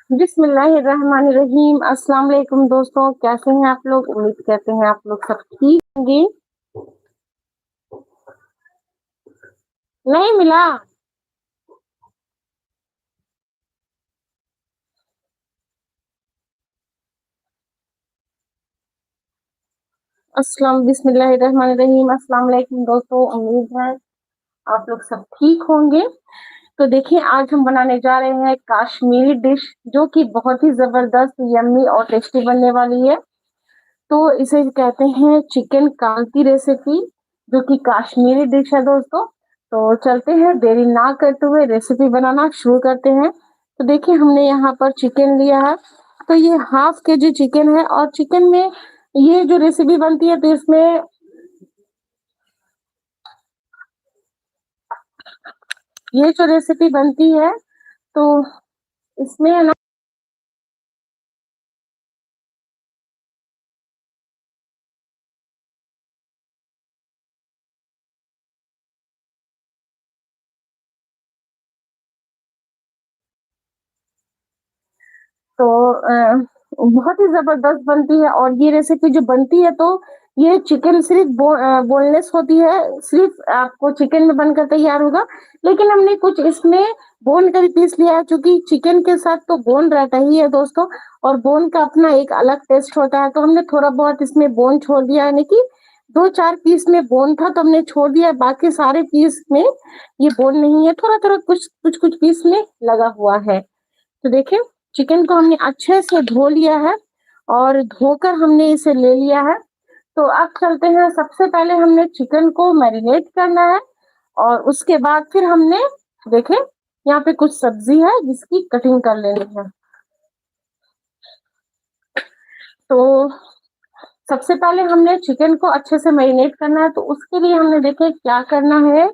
बिस्मिल्लाहिर्रहमानिर्रहीम। अस्सलाम वालेकुम दोस्तों, कैसे हैं आप लोग? उम्मीद करते हैं आप लोग सब ठीक होंगे। नहीं मिला। बिस्मिल्लाहिर्रहमानिर्रहीम। अस्सलाम वालेकुम दोस्तों, उम्मीद है आप लोग सब ठीक होंगे। तो देखिए, आज हम बनाने जा रहे हैं कश्मीरी डिश, जो कि बहुत ही जबरदस्त, यम्मी और टेस्टी बनने वाली है। तो इसे कहते हैं चिकन कांती रेसिपी, जो कि कश्मीरी डिश है दोस्तों। तो चलते हैं, देरी ना करते हुए रेसिपी बनाना शुरू करते हैं। तो देखिए, हमने यहाँ पर चिकन लिया है। तो ये 1/2 kg चिकन है, और चिकन में ये जो रेसिपी बनती है, तो इसमें ये जो रेसिपी बनती है, तो इसमें है ना, तो बहुत ही जबरदस्त बनती है। और ये रेसिपी जो बनती है, तो ये चिकन सिर्फ बोनलेस होती है, सिर्फ आपको चिकन में बनकर तैयार होगा। लेकिन हमने कुछ इसमें बोन का भी पीस लिया है, क्योंकि चिकन के साथ तो बोन रहता ही है दोस्तों, और बोन का अपना एक अलग टेस्ट होता है। तो हमने थोड़ा बहुत इसमें बोन छोड़ दिया, यानी कि 2-4 पीस में बोन था, तो हमने छोड़ दिया। बाकी सारे पीस में ये बोन नहीं है, थोड़ा थोड़ा कुछ कुछ कुछ पीस में लगा हुआ है। तो देखिए, चिकन को हमने अच्छे से धो लिया है, और धोकर हमने इसे ले लिया है। तो अब चलते हैं, सबसे पहले हमने चिकन को मैरिनेट करना है, और उसके बाद फिर हमने, देखें, यहाँ पे कुछ सब्जी है जिसकी कटिंग कर लेनी है। तो सबसे पहले हमने चिकन को अच्छे से मैरिनेट करना है, तो उसके लिए हमने देखे क्या करना है।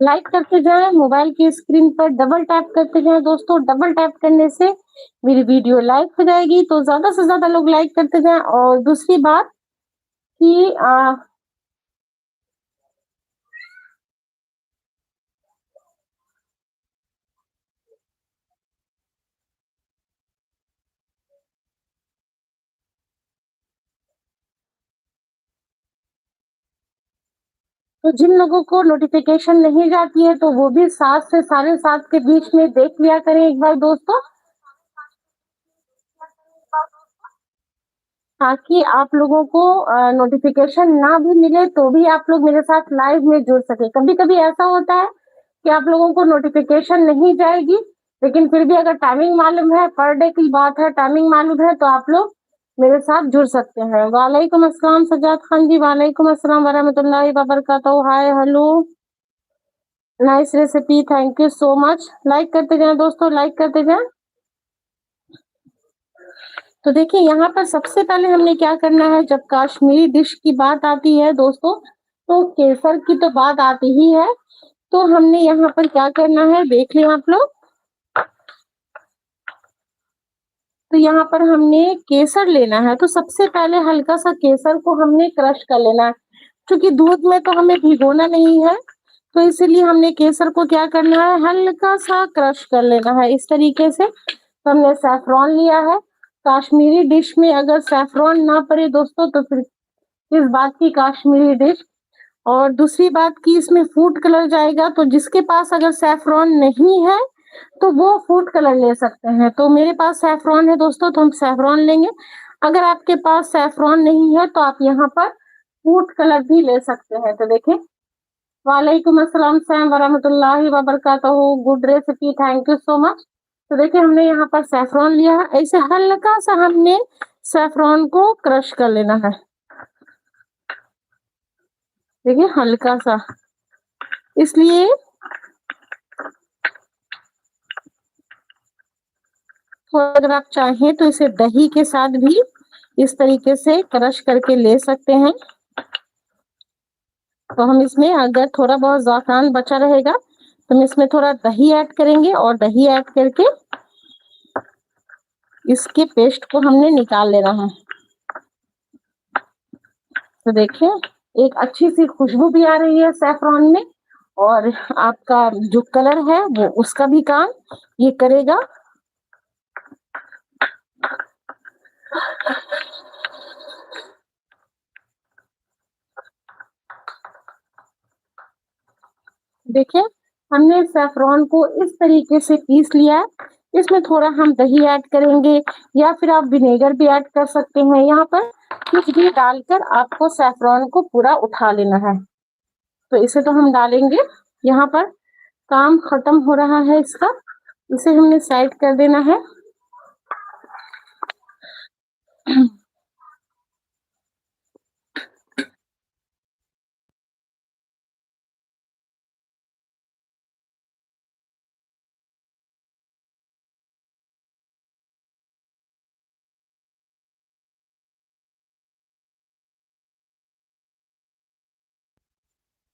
लाइक करते जाएं, मोबाइल की स्क्रीन पर डबल टैप करते जाएं दोस्तों। डबल टैप करने से मेरी वीडियो लाइक हो जाएगी, तो ज्यादा से ज्यादा लोग लाइक करते जाएं। और दूसरी बात कि तो जिन लोगों को नोटिफिकेशन नहीं जाती है, तो वो भी 7 से 7:30 के बीच में देख लिया करें एक बार दोस्तों, ताकि आप लोगों को नोटिफिकेशन ना भी मिले, तो भी आप लोग मेरे साथ लाइव में जुड़ सके। कभी कभी ऐसा होता है कि आप लोगों को नोटिफिकेशन नहीं जाएगी, लेकिन फिर भी अगर टाइमिंग मालूम है, पर डे की बात है, टाइमिंग मालूम है, तो आप लोग मेरे साथ जुड़ सकते हैं। वालेकुम अस्सलाम सजाद खान जी, वालेकुम अस्सलाम वरहमतुल्लाहि वबरकातुहू। Hi, hello, nice recipe, thank you so much. Like करते जाएं दोस्तों, लाइक करते जाएं। तो देखिए, यहाँ पर सबसे पहले हमने क्या करना है, जब कश्मीरी डिश की बात आती है दोस्तों, तो केसर की तो बात आती ही है। तो हमने यहाँ पर क्या करना है, देख लिया आप लोग। तो यहाँ पर हमने केसर लेना है। तो सबसे पहले हल्का सा केसर को हमने क्रश कर लेना है, क्योंकि दूध में तो हमें भिगोना नहीं है। तो इसीलिए हमने केसर को क्या करना है, हल्का सा क्रश कर लेना है, इस तरीके से। तो हमने सैफरॉन लिया है। कश्मीरी डिश में अगर सैफरॉन ना पड़े दोस्तों, तो फिर किस बात की कश्मीरी डिश। और दूसरी बात की, इसमें फूड कलर जाएगा। तो जिसके पास अगर सैफरॉन नहीं है, तो वो फूड कलर ले सकते हैं। तो मेरे पास सैफरॉन है दोस्तों, तो हम सैफरॉन लेंगे। अगर आपके पास सैफरॉन नहीं है, तो आप यहाँ पर फूड कलर भी ले सकते हैं। तो देखें, वालेकुम अस्सलाम सैम वरहमतुल्लाहि वबरकातुहू। Good recipe, thank you so much. तो देखिए, हमने यहाँ पर सैफरॉन लिया है। ऐसे हल्का सा हमने सैफरॉन को क्रश कर लेना है। देखिए, हल्का सा, इसलिए तो अगर आप चाहें तो इसे दही के साथ भी इस तरीके से क्रश करके ले सकते हैं। तो हम इसमें अगर थोड़ा बहुत ज़ाफ़रान बचा रहेगा तो हम इसमें थोड़ा दही ऐड करेंगे और दही ऐड करके इसके पेस्ट को हमने निकाल लेना है। तो देखिए एक अच्छी सी खुशबू भी आ रही है सैफरॉन में, और आपका जो कलर है वो उसका भी काम ये करेगा। देखिए हमने सैफरॉन को इस तरीके से पीस लिया है। इसमें थोड़ा हम दही ऐड करेंगे या फिर आप विनेगर भी ऐड कर सकते हैं। यहाँ पर कुछ भी डालकर आपको सैफरॉन को पूरा उठा लेना है। तो इसे तो हम डालेंगे, यहाँ पर काम खत्म हो रहा है इसका, इसे हमने साइड कर देना है।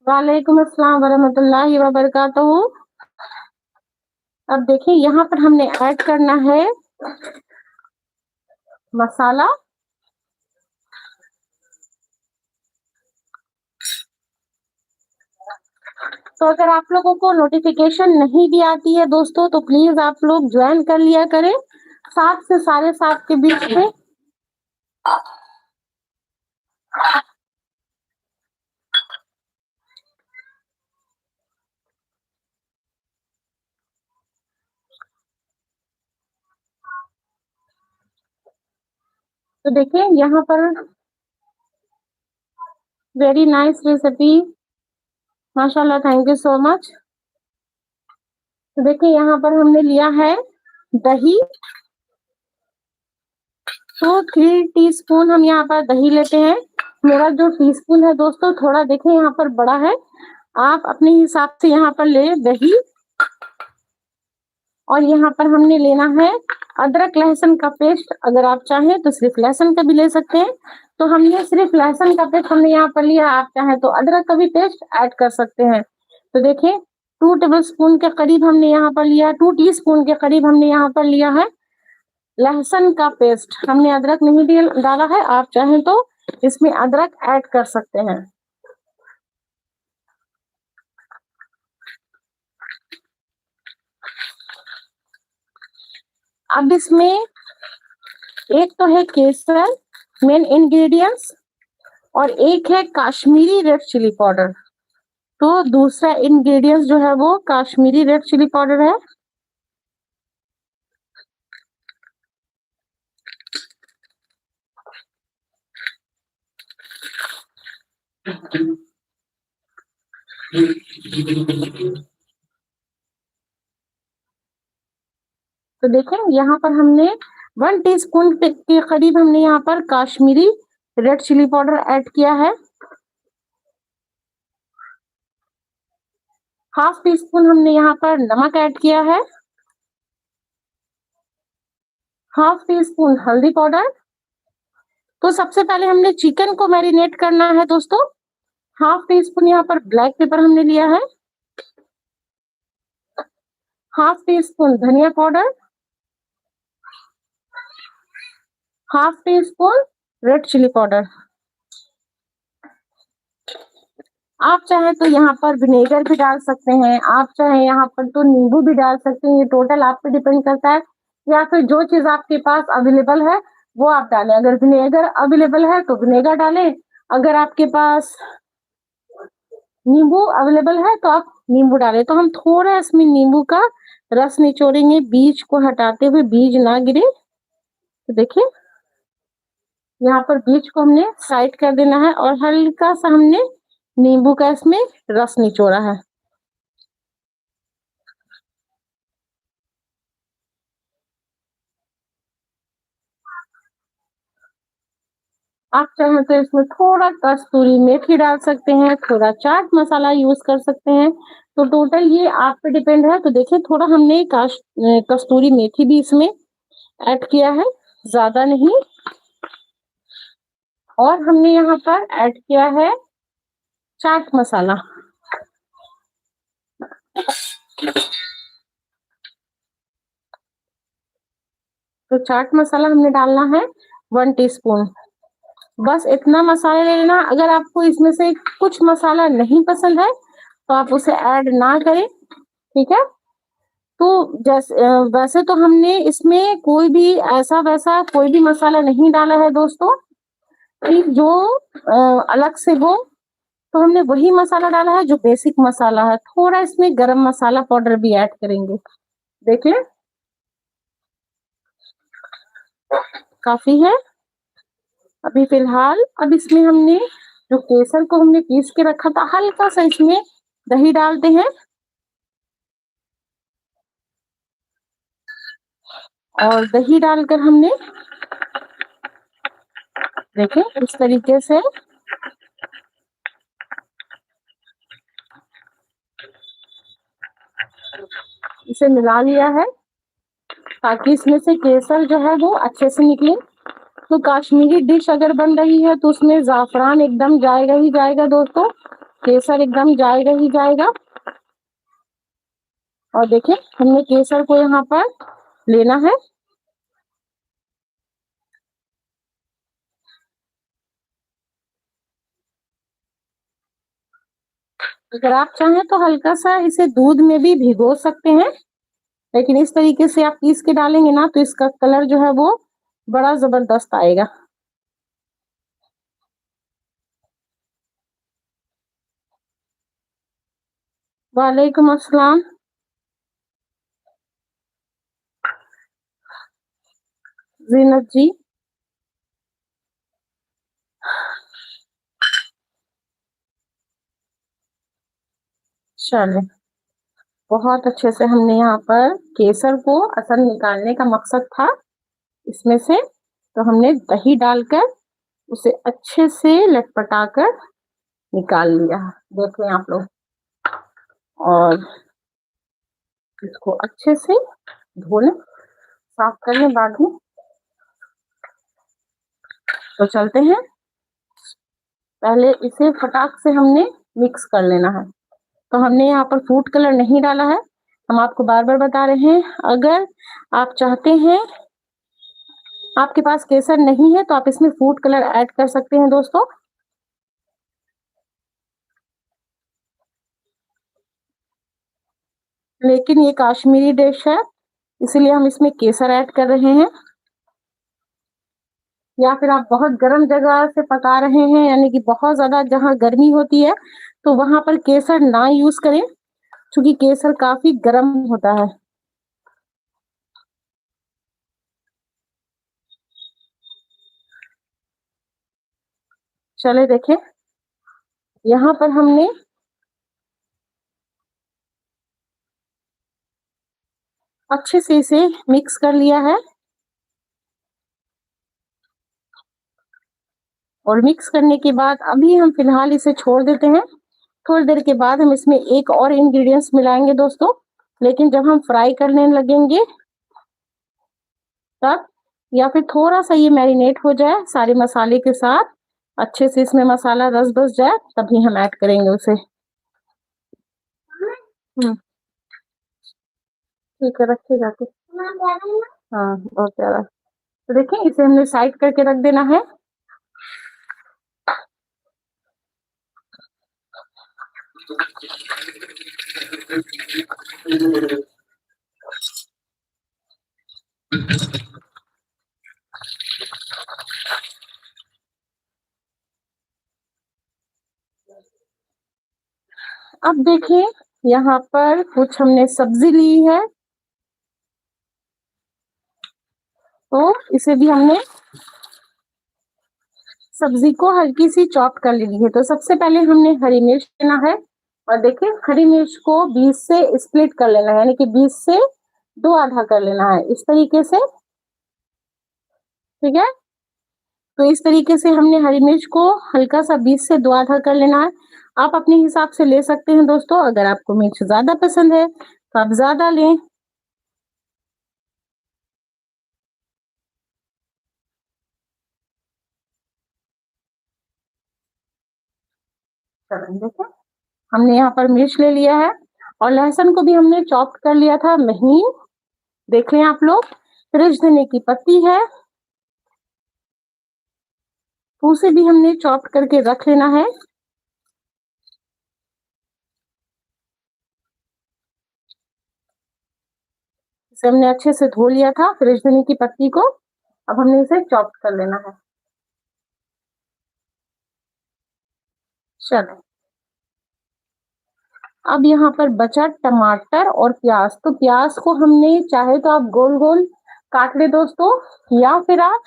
वालेकुम अस्सलाम वरहमतुल्लाहि वबरकातुहू। अब देखिए यहाँ पर हमने ऐड करना है मसाला। तो अगर आप लोगों को नोटिफिकेशन नहीं भी आती है दोस्तों तो प्लीज आप लोग ज्वाइन कर लिया करें 7 से 7:30 के बीच में। तो देखिए यहाँ पर वेरी नाइस रेसिपी, माशाल्लाह, थैंक यू सो मच। तो देखिए यहाँ पर हमने लिया है दही। तो 3 टीस्पून हम यहाँ पर दही लेते हैं। मेरा जो टीस्पून है दोस्तों थोड़ा देखिए यहाँ पर बड़ा है, आप अपने हिसाब से यहाँ पर ले दही। और यहाँ पर हमने लेना है अदरक लहसुन का पेस्ट, अगर आप चाहें तो सिर्फ लहसुन का भी ले सकते हैं। तो हमने सिर्फ लहसुन का पेस्ट हमने यहाँ पर लिया, आप चाहें तो अदरक का भी पेस्ट ऐड कर सकते हैं। तो देखिए 2 टेबलस्पून के करीब हमने यहाँ पर लिया, 2 टीस्पून के करीब हमने यहाँ पर लिया है लहसुन का पेस्ट। हमने अदरक नहीं डाला है, आप चाहें तो इसमें अदरक ऐड कर सकते हैं। अब इसमें एक तो है केसर मेन इंग्रेडिएंट्स, और एक है काश्मीरी रेड चिली पाउडर। तो दूसरा इंग्रेडिएंट्स जो है वो काश्मीरी रेड चिली पाउडर है। तो देखें यहाँ पर हमने 1 टीस्पून के करीब हमने यहाँ पर Kashmiri red chilli powder add किया है। ½ टीस्पून हमने यहाँ पर नमक ऐड किया है। ½ टीस्पून हल्दी पाउडर। तो सबसे पहले हमने चिकन को मैरिनेट करना है दोस्तों। ½ टीस्पून यहाँ पर ब्लैक पेपर हमने लिया है। ½ टीस्पून धनिया powder. ½ teaspoon red chilli powder. आप चाहे तो यहाँ पर विनेगर भी डाल सकते हैं, आप चाहे यहाँ पर तो नींबू भी डाल सकते हैं, ये टोटल आप पे डिपेंड करता है। या फिर जो चीज आपके पास अवेलेबल है वो आप डालें। अगर विनेगर अवेलेबल है तो विनेगर डालें, अगर आपके पास नींबू अवेलेबल है तो आप नींबू डालें। तो हम थोड़ा इसमें नींबू का रस निचोड़ेंगे, बीज को हटाते हुए, बीज ना गिरे। तो देखिए यहाँ पर बीज को हमने साइड कर देना है और हल्का सा हमने नींबू का इसमें रस निचोड़ा है। आप चाहें तो इसमें थोड़ा कस्तूरी मेथी डाल सकते हैं, थोड़ा चाट मसाला यूज कर सकते हैं। तो टोटल ये आप पे डिपेंड है। तो देखिए थोड़ा हमने कस्तूरी मेथी भी इसमें ऐड किया है, ज्यादा नहीं। और हमने यहाँ पर ऐड किया है चाट मसाला। तो चाट मसाला हमने डालना है 1 टीस्पून। बस इतना मसाला ले लेना। अगर आपको इसमें से कुछ मसाला नहीं पसंद है तो आप उसे ऐड ना करें, ठीक है। तो जैसे वैसे तो हमने इसमें कोई भी ऐसा वैसा कोई भी मसाला नहीं डाला है दोस्तों, कि जो अलग से हो। तो हमने वही मसाला डाला है जो बेसिक मसाला है। थोड़ा इसमें गरम मसाला पाउडर भी ऐड करेंगे, देखिए काफी है अभी फिलहाल। अब इसमें हमने जो केसर को हमने पीस के रखा था, हल्का सा इसमें दही डालते हैं और दही डालकर हमने देखिए इस तरीके से इसे मिला लिया है, ताकि इसमें से केसर जो है वो अच्छे से निकले। तो कश्मीरी डिश अगर बन रही है तो उसमें जाफरान एकदम जाएगा ही जाएगा दोस्तों, केसर एकदम जाएगा ही जाएगा। और देखिए हमने केसर को यहाँ पर लेना है। अगर आप चाहें तो हल्का सा इसे दूध में भी भिगो सकते हैं, लेकिन इस तरीके से आप पीस के डालेंगे ना तो इसका कलर जो है वो बड़ा जबरदस्त आएगा। वालेकुम अस्सलाम। जीनत जी, चले बहुत अच्छे से हमने यहाँ पर केसर को असल निकालने का मकसद था इसमें से, तो हमने दही डालकर उसे अच्छे से लटपटाकर निकाल लिया। देख लें आप लोग, और इसको अच्छे से धो लें, साफ कर लें बाद में। तो चलते हैं, पहले इसे फटाक से हमने मिक्स कर लेना है। तो हमने यहाँ पर फूड कलर नहीं डाला है, हम आपको बार बार बता रहे हैं। अगर आप चाहते हैं, आपके पास केसर नहीं है तो आप इसमें फूड कलर ऐड कर सकते हैं दोस्तों। लेकिन ये कश्मीरी डिश है, इसलिए हम इसमें केसर ऐड कर रहे हैं। या फिर आप बहुत गर्म जगह से पका रहे हैं, यानी कि बहुत ज्यादा जहाँ गर्मी होती है, तो वहां पर केसर ना यूज करें, क्योंकि केसर काफी गर्म होता है। चले देखें, यहाँ पर हमने अच्छे से इसे मिक्स कर लिया है, और मिक्स करने के बाद अभी हम फिलहाल इसे छोड़ देते हैं। थोड़ी देर के बाद हम इसमें एक और इंग्रेडिएंट्स मिलाएंगे दोस्तों, लेकिन जब हम फ्राई करने लगेंगे तब, या फिर थोड़ा सा ये मैरिनेट हो जाए सारे मसाले के साथ, अच्छे से इसमें मसाला रस बस जाए, तभी हम ऐड करेंगे उसे। ठीक है, रखे जाके। हाँ बहुत प्यारा। तो देखिए इसे हमने साइड करके रख देना है। अब देखिए यहाँ पर कुछ हमने सब्जी ली है, तो इसे भी हमने सब्जी को हल्की सी चॉप कर ली है। तो सबसे पहले हमने हरी मिर्च लेना है, और देखिए हरी मिर्च को 20 से स्प्लिट कर लेना है, यानी कि 20 से दो आधा कर लेना है इस तरीके से, ठीक है। तो इस तरीके से हमने हरी मिर्च को हल्का सा 20 से दो आधा कर लेना है। आप अपने हिसाब से ले सकते हैं दोस्तों, अगर आपको मिर्च ज्यादा पसंद है तो आप ज्यादा लें। चलो देखो, हमने यहाँ पर मिर्च ले लिया है और लहसुन को भी हमने चॉप कर लिया था महीन। देख लें आप लोग, फ्रेश धनिया की पत्ती है, उसे भी हमने चॉप करके रख लेना है। इसे हमने अच्छे से धो लिया था फ्रेश धनिया की पत्ती को, अब हमने इसे चॉप कर लेना है। चलो, अब यहाँ पर बचा टमाटर और प्याज। तो प्याज को हमने चाहे तो आप गोल गोल काट ले दोस्तों, या फिर आप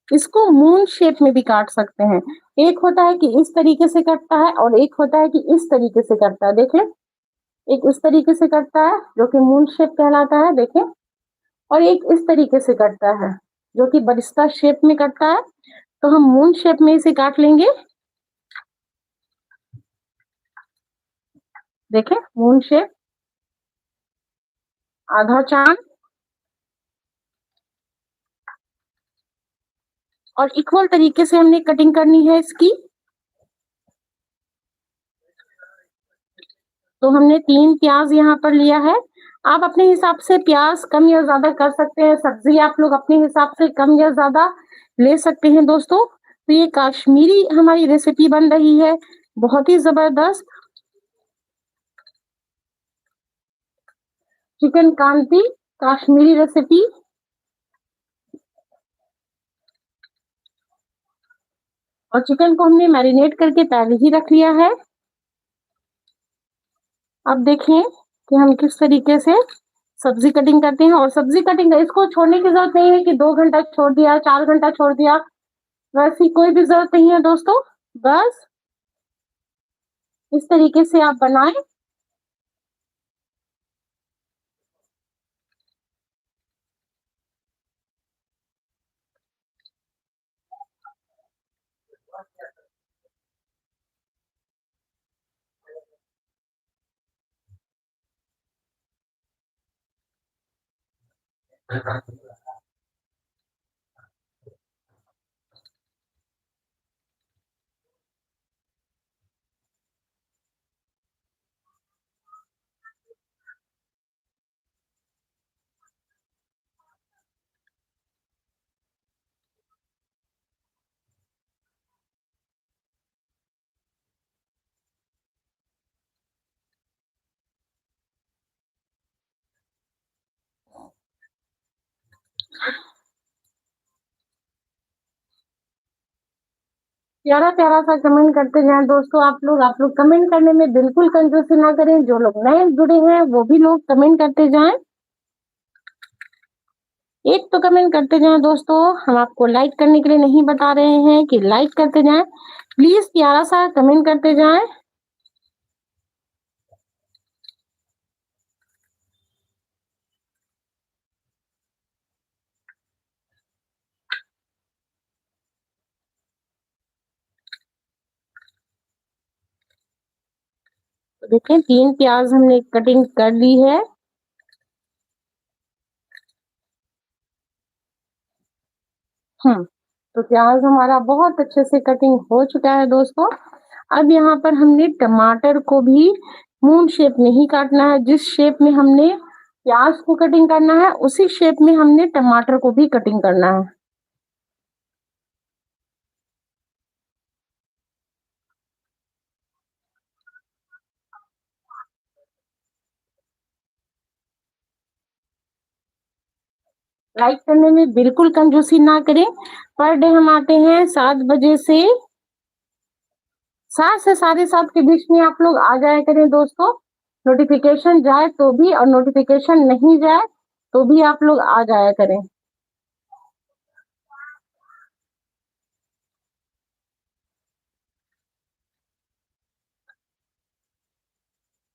इसको मून शेप में भी काट सकते हैं। एक होता है कि इस तरीके से कटता है और एक होता है कि इस तरीके से कटता है। देखें, एक इस तरीके से कटता है जो कि मून शेप कहलाता है, देखें, और एक इस तरीके से कटता है जो कि बरिस्ता शेप में कटता है। तो हम मून शेप में इसे काट लेंगे। देखें, मून शेप, आधा चांद, और इक्वल तरीके से हमने कटिंग करनी है इसकी। तो हमने 3 प्याज यहाँ पर लिया है। आप अपने हिसाब से प्याज कम या ज्यादा कर सकते हैं, सब्जी आप लोग अपने हिसाब से कम या ज्यादा ले सकते हैं दोस्तों। तो ये कश्मीरी हमारी रेसिपी बन रही है, बहुत ही जबरदस्त चिकन कांती कश्मीरी रेसिपी। और चिकन को हमने मैरिनेट करके पहले ही रख लिया है। अब देखें कि हम किस तरीके से सब्जी कटिंग करते हैं। और सब्जी कटिंग इसको छोड़ने की जरूरत नहीं है कि 2 घंटा छोड़ दिया, 4 घंटा छोड़ दिया, वैसी कोई भी जरूरत नहीं है दोस्तों। बस इस तरीके से आप बनाएं। प्यारा प्यारा सा कमेंट करते जाएं दोस्तों आप लोग कमेंट करने में बिल्कुल कंजूसी ना करें। जो लोग नए जुड़े हैं वो भी लोग कमेंट करते जाएं, एक तो कमेंट करते जाएं दोस्तों। हम आपको लाइक करने के लिए नहीं बता रहे हैं कि लाइक करते जाएं, प्लीज प्यारा सा कमेंट करते जाएं। तो देखें, 3 प्याज हमने कटिंग कर ली है। तो प्याज हमारा बहुत अच्छे से कटिंग हो चुका है दोस्तों। अब यहाँ पर हमने टमाटर को भी मून शेप में ही काटना है। जिस शेप में हमने प्याज को कटिंग करना है उसी शेप में हमने टमाटर को भी कटिंग करना है। लाइक करने में बिल्कुल कंजूसी ना करें। पर डे हम आते हैं 7 बजे से 7 से 7:30 के बीच में आप लोग आ जाया करें दोस्तों। नोटिफिकेशन जाए तो भी और नोटिफिकेशन नहीं जाए तो भी आप लोग आ जाया करें।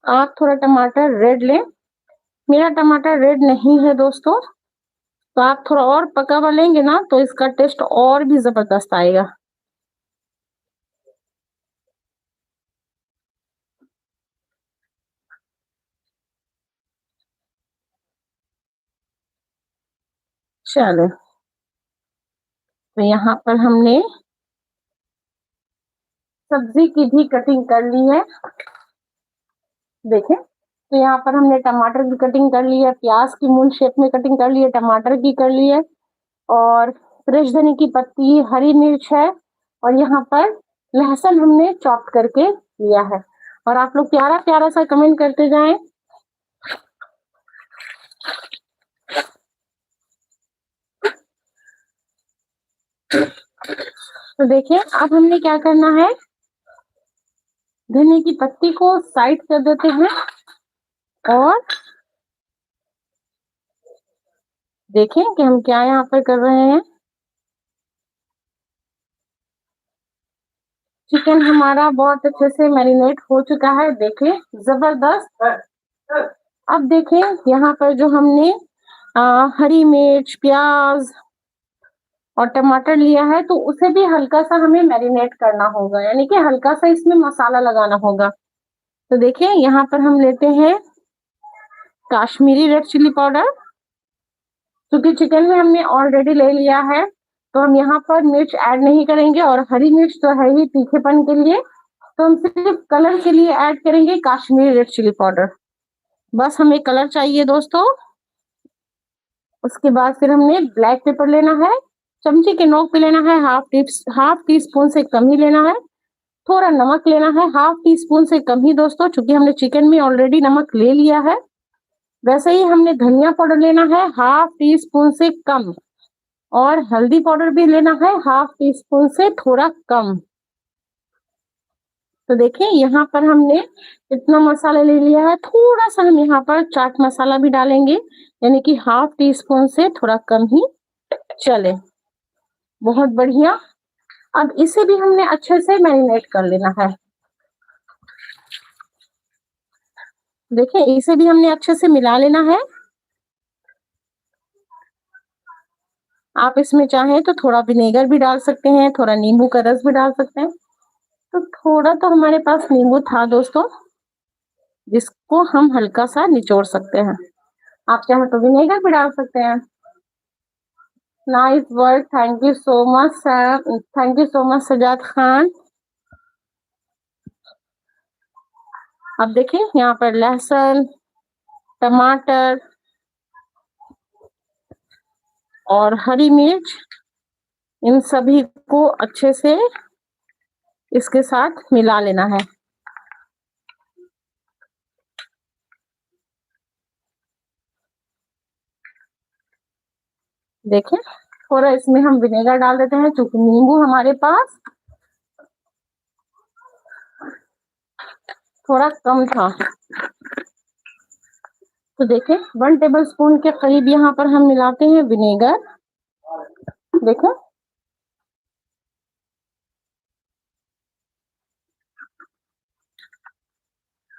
आप थोड़ा टमाटर रेड लें, मेरा टमाटर रेड नहीं है दोस्तों। तो आप थोड़ा और पका हुआ लेंगे ना तो इसका टेस्ट और भी जबरदस्त आएगा। चलो, तो यहाँ पर हमने सब्जी की भी कटिंग कर ली है। देखें, तो यहाँ पर हमने टमाटर की कटिंग कर ली है, प्याज की मून शेप में कटिंग कर ली है, टमाटर की कर ली है, और फ्रेश धनिया की पत्ती, हरी मिर्च है, और यहाँ पर लहसुन हमने चॉप करके लिया है। और आप लोग प्यारा प्यारा सा कमेंट करते जाएं। तो देखिए, अब हमने क्या करना है, धनिया की पत्ती को साइड कर देते हैं, और देखें कि हम क्या यहाँ पर कर रहे हैं। चिकन हमारा बहुत अच्छे से मैरिनेट हो चुका है, देखें, जबरदस्त। अब देखें, यहाँ पर जो हमने हरी मिर्च, प्याज और टमाटर लिया है, तो उसे भी हल्का सा हमें मैरिनेट करना होगा, यानी कि हल्का सा इसमें मसाला लगाना होगा। तो देखिए, यहाँ पर हम लेते हैं काश्मीरी रेड चिली पाउडर, क्योंकि चिकन में हमने ऑलरेडी ले लिया है, तो हम यहाँ पर मिर्च ऐड नहीं करेंगे, और हरी मिर्च तो है ही तीखेपन के लिए, तो हम सिर्फ कलर के लिए ऐड करेंगे काश्मीरी रेड चिली पाउडर। बस हमें कलर चाहिए दोस्तों। उसके बाद फिर हमने ब्लैक पेपर लेना है, चमचे के नोक पे लेना है, हाफ टी स्पून से कम ही लेना है। थोड़ा नमक लेना है, हाफ टी स्पून से कम ही दोस्तों, क्योंकि हमने चिकन में ऑलरेडी नमक ले लिया है। वैसे ही हमने धनिया पाउडर लेना है हाफ टी स्पून से कम, और हल्दी पाउडर भी लेना है हाफ टी स्पून से थोड़ा कम। तो देखिए, यहाँ पर हमने इतना मसाला ले लिया है। थोड़ा सा हम यहाँ पर चाट मसाला भी डालेंगे, यानी कि हाफ टी स्पून से थोड़ा कम ही चले। बहुत बढ़िया। अब इसे भी हमने अच्छे से मैरिनेट कर लेना है। देखिए, इसे भी हमने अच्छे से मिला लेना है। आप इसमें चाहें तो थोड़ा विनेगर भी डाल सकते हैं, थोड़ा नींबू का रस भी डाल सकते हैं। तो थोड़ा तो हमारे पास नींबू था दोस्तों, जिसको हम हल्का सा निचोड़ सकते हैं। आप चाहे तो विनेगर भी डाल सकते हैं। Nice work, thank you so much sir, thank you so much Sajad Khan. अब देखिए, यहाँ पर लहसुन, टमाटर और हरी मिर्च, इन सभी को अच्छे से इसके साथ मिला लेना है। देखिए, थोड़ा इसमें हम विनेगर डाल देते हैं, क्योंकि नींबू हमारे पास थोड़ा कम था। तो देखिए, 1 टेबल स्पून के करीब यहाँ पर हम मिलाते हैं विनेगर। देखो,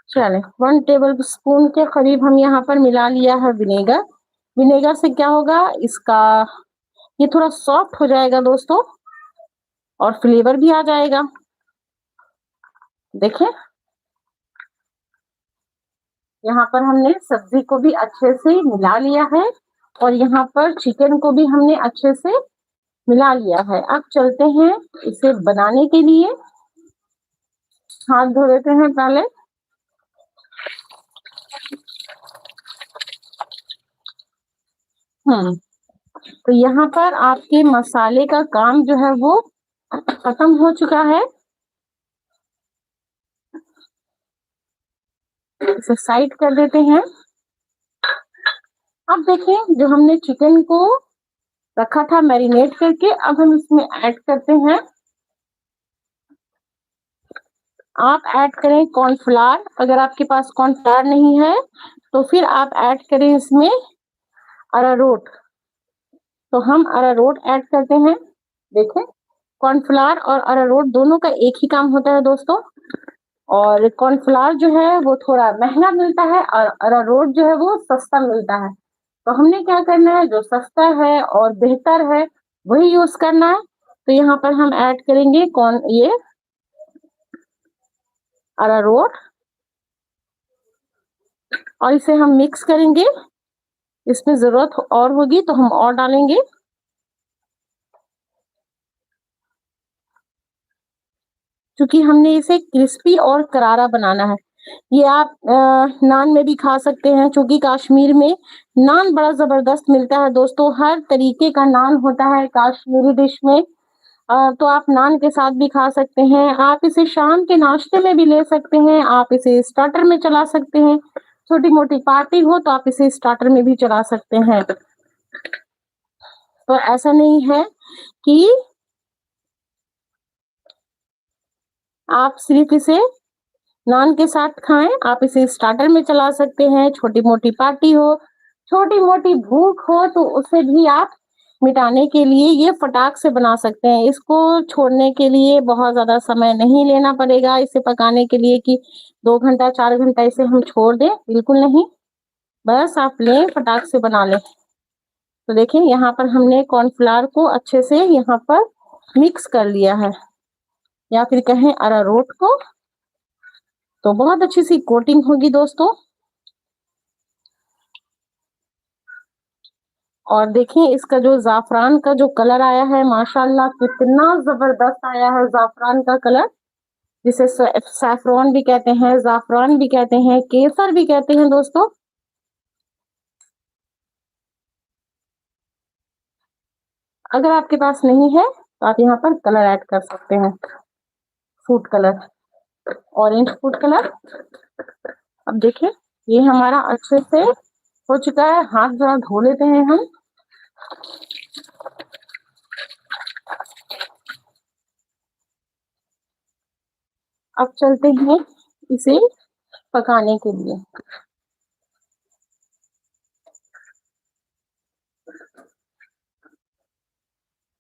चले 1 टेबल स्पून के करीब हम यहाँ पर मिला लिया है विनेगर। विनेगर से क्या होगा, इसका ये थोड़ा सॉफ्ट हो जाएगा दोस्तों, और फ्लेवर भी आ जाएगा। देखिए, यहाँ पर हमने सब्जी को भी अच्छे से मिला लिया है, और यहाँ पर चिकन को भी हमने अच्छे से मिला लिया है। अब चलते हैं इसे बनाने के लिए। हाथ धो लेते हैं पहले। तो यहाँ पर आपके मसाले का काम जो है वो खत्म हो चुका है। इसे साइड कर देते हैं। अब देखें, जो हमने चिकन को रखा था मैरिनेट करके, अब हम इसमें ऐड करते हैं। आप ऐड करें कॉर्नफ्लावर। अगर आपके पास कॉर्नफ्लावर नहीं है तो फिर आप ऐड करें इसमें अरारोट। तो हम अरारोट ऐड करते हैं। देखें, कॉर्नफ्लावर और अरारोट दोनों का एक ही काम होता है दोस्तों, और कॉर्नफ्लावर जो है वो थोड़ा महंगा मिलता है, और अरारोट जो है वो सस्ता मिलता है। तो हमने क्या करना है, जो सस्ता है और बेहतर है वही यूज करना है। तो यहाँ पर हम ऐड करेंगे ये अरारोट, और इसे हम मिक्स करेंगे। इसमें जरूरत और होगी तो हम और डालेंगे। क्योंकि हमने इसे क्रिस्पी और करारा बनाना है। ये आप नान में भी खा सकते हैं, क्योंकि कश्मीर में नान बड़ा ज़बरदस्त मिलता है दोस्तों, हर तरीके का नान होता है कश्मीरी डिश में। तो आप नान के साथ भी खा सकते हैं, आप इसे शाम के नाश्ते में भी ले सकते हैं, आप इसे स्टार्टर में चला सकते हैं, छोटी-मोटी पार्टी हो तो आप इसे स्टार्टर में भी चला सकते हैं। तो ऐसा नहीं है कि आप सिर्फ़ इसे नान के साथ खाएँ, आप इसे स्टार्टर में चला सकते हैं, छोटी-मोटी पार्टी हो, छोटी-मोटी भूख हो तो उसे भी आप मिटाने के लिए ये फटाक से बना सकते हैं। इसको छोड़ने के लिए बहुत ज़्यादा समय नहीं लेना पड़ेगा, इसे पकाने के लिए कि 2 घंटा, 4 घंटा इसे हम छोड़ दें, बिल्कुल नहीं। बस आप लें, फटाक से बना लें। तो देखिए यहाँ पर हमने कॉर्नफ्लावर को अच्छे से यहाँ पर मिक्स कर लिया है, या फिर कहें अरारोट को, तो बहुत अच्छी सी कोटिंग होगी दोस्तों। और देखिए इसका जो ज़ाफ़रान का जो कलर आया है, माशाल्लाह कितना ज़बरदस्त आया है ज़ाफ़रान का कलर, जिसे सैफ़रॉन भी कहते हैं, ज़ाफ़रान भी कहते हैं, केसर भी कहते हैं दोस्तों। अगर आपके पास नहीं है, तो आप यहाँ पर कलर ऐड कर सकते हैं, food colour, orange food colour. अब देखिए ये हमारा अच्छे से हो चुका है, हाथ ज़रा धो लेते हैं हम। अब चलते हैं इसे पकाने के लिए।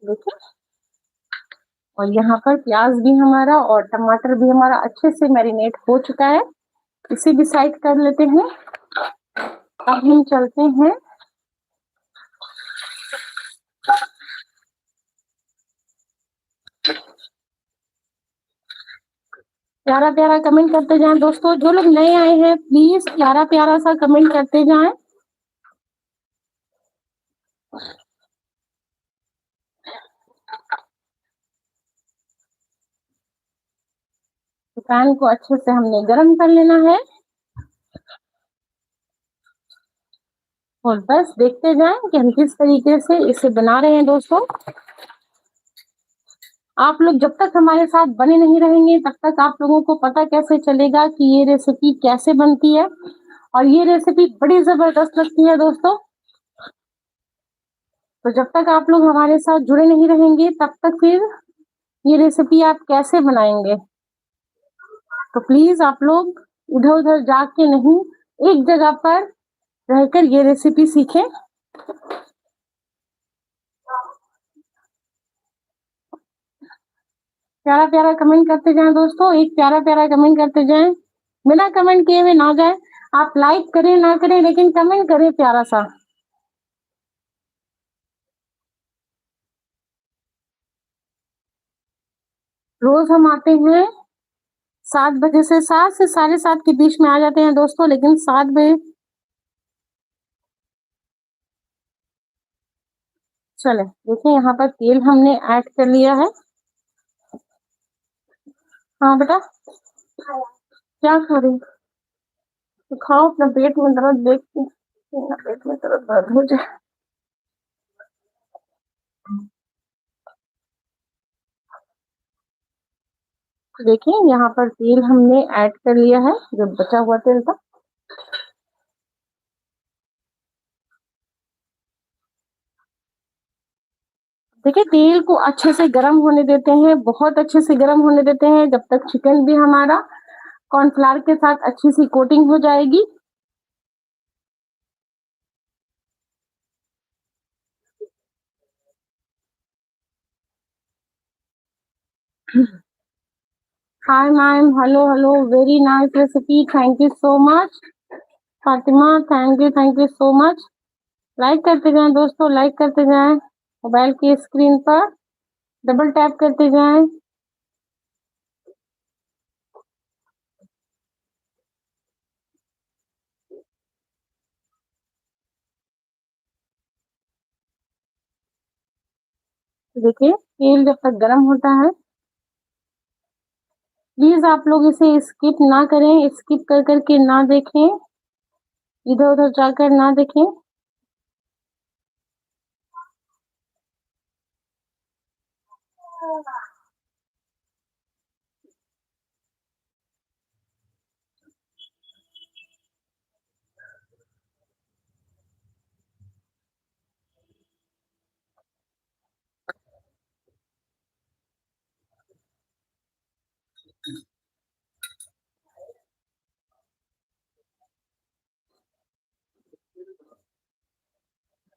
देखिए, और यहाँ पर प्याज भी हमारा और टमाटर भी हमारा अच्छे से मैरिनेट हो चुका है, इसे भी साइड कर लेते हैं। अब हम चलते हैं प्यारा-प्यारा कमेंट करते जाएँ दोस्तों, जो लोग नए आए हैं प्लीज़ प्यारा-प्यारा सा कमेंट करते जाएँ। पैन को अच्छे से हमने गरम कर लेना है और बस देखते जाएँ कि हम किस तरीके से इसे बना रहे हैं दोस्तों। आप लोग जब तक हमारे साथ बने नहीं रहेंगे, तब तक आप लोगों को पता कैसे चलेगा कि ये रेसिपी कैसे बनती है, और ये रेसिपी बड़ी ज़बरदस्त लगती है दोस्तों। तो जब तक आप लोग हमारे साथ जुड़े नहीं रहेंगे, तब तक फिर ये रेसिपी आप कैसे बनाएँगे? तो प्लीज़ आप लोग इधर-उधर जाके नहीं, एक जगह पर रहकर ये रेसिपी सीखें। प्यारा-प्यारा कमेंट करते जाएँ दोस्तों, एक प्यारा-प्यारा कमेंट करते जाएँ। बिना कमेंट किए हुए ना जाएँ। आप लाइक करें, ना करें, लेकिन कमेंट करें प्यारा-सा। रोज़ हम आते हैं 7 बजे से, 7 से साढ़े 7 के बीच में आ जाते हैं दोस्तों, लेकिन 7 बजे चलें, देखिए यहाँ पर तेल हमने ऐड कर लिया है। हाँ बेटा, क्या खा रही? तो खाओ, अपना पेट में दर्द देख के, मेरा पेट में दर्द हो जाए। देखिए यहाँ पर तेल हमने ऐड कर लिया है, जो बचा हुआ तेल था। देखिए तेल को अच्छे से गरम होने देते हैं, बहुत अच्छे से गरम होने देते हैं, जब तक चिकन भी हमारा कॉर्नफ्लावर के साथ अच्छी सी कोटिंग हो जाएगी। Hi ma'am, hello hello, very nice recipe, thank you so much. Fatima, thank you so much. Like करते जाएं दोस्तों, लाइक करते जाएं, मोबाइल की स्क्रीन पर डबल टैप करते जाएं। देखिए तेल जब तक गर्म होता है, प्लीज आप लोग इसे स्किप ना करें, स्किप कर करके ना देखें, इधर उधर जाकर ना देखें।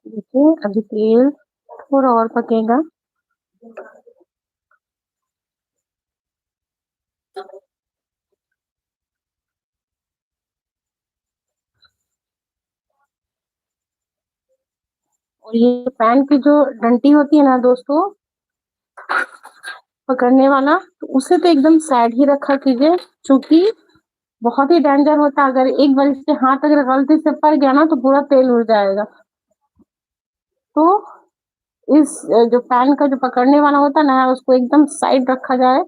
देखिए अभी तेल थोड़ा और पकेगा। और ये पैन की जो डंटी होती है ना दोस्तों, पकड़ने वाला, तो उसे तो एकदम साइड ही रखा कीजिए, क्योंकि बहुत ही डेंजर होता है। अगर एक बार इसके हाथ अगर गलती से पड़ गया ना तो पूरा तेल उड़ जाएगा। तो इस जो पैन का जो पकड़ने वाला होता है ना, उसको एकदम साइड रखा जाए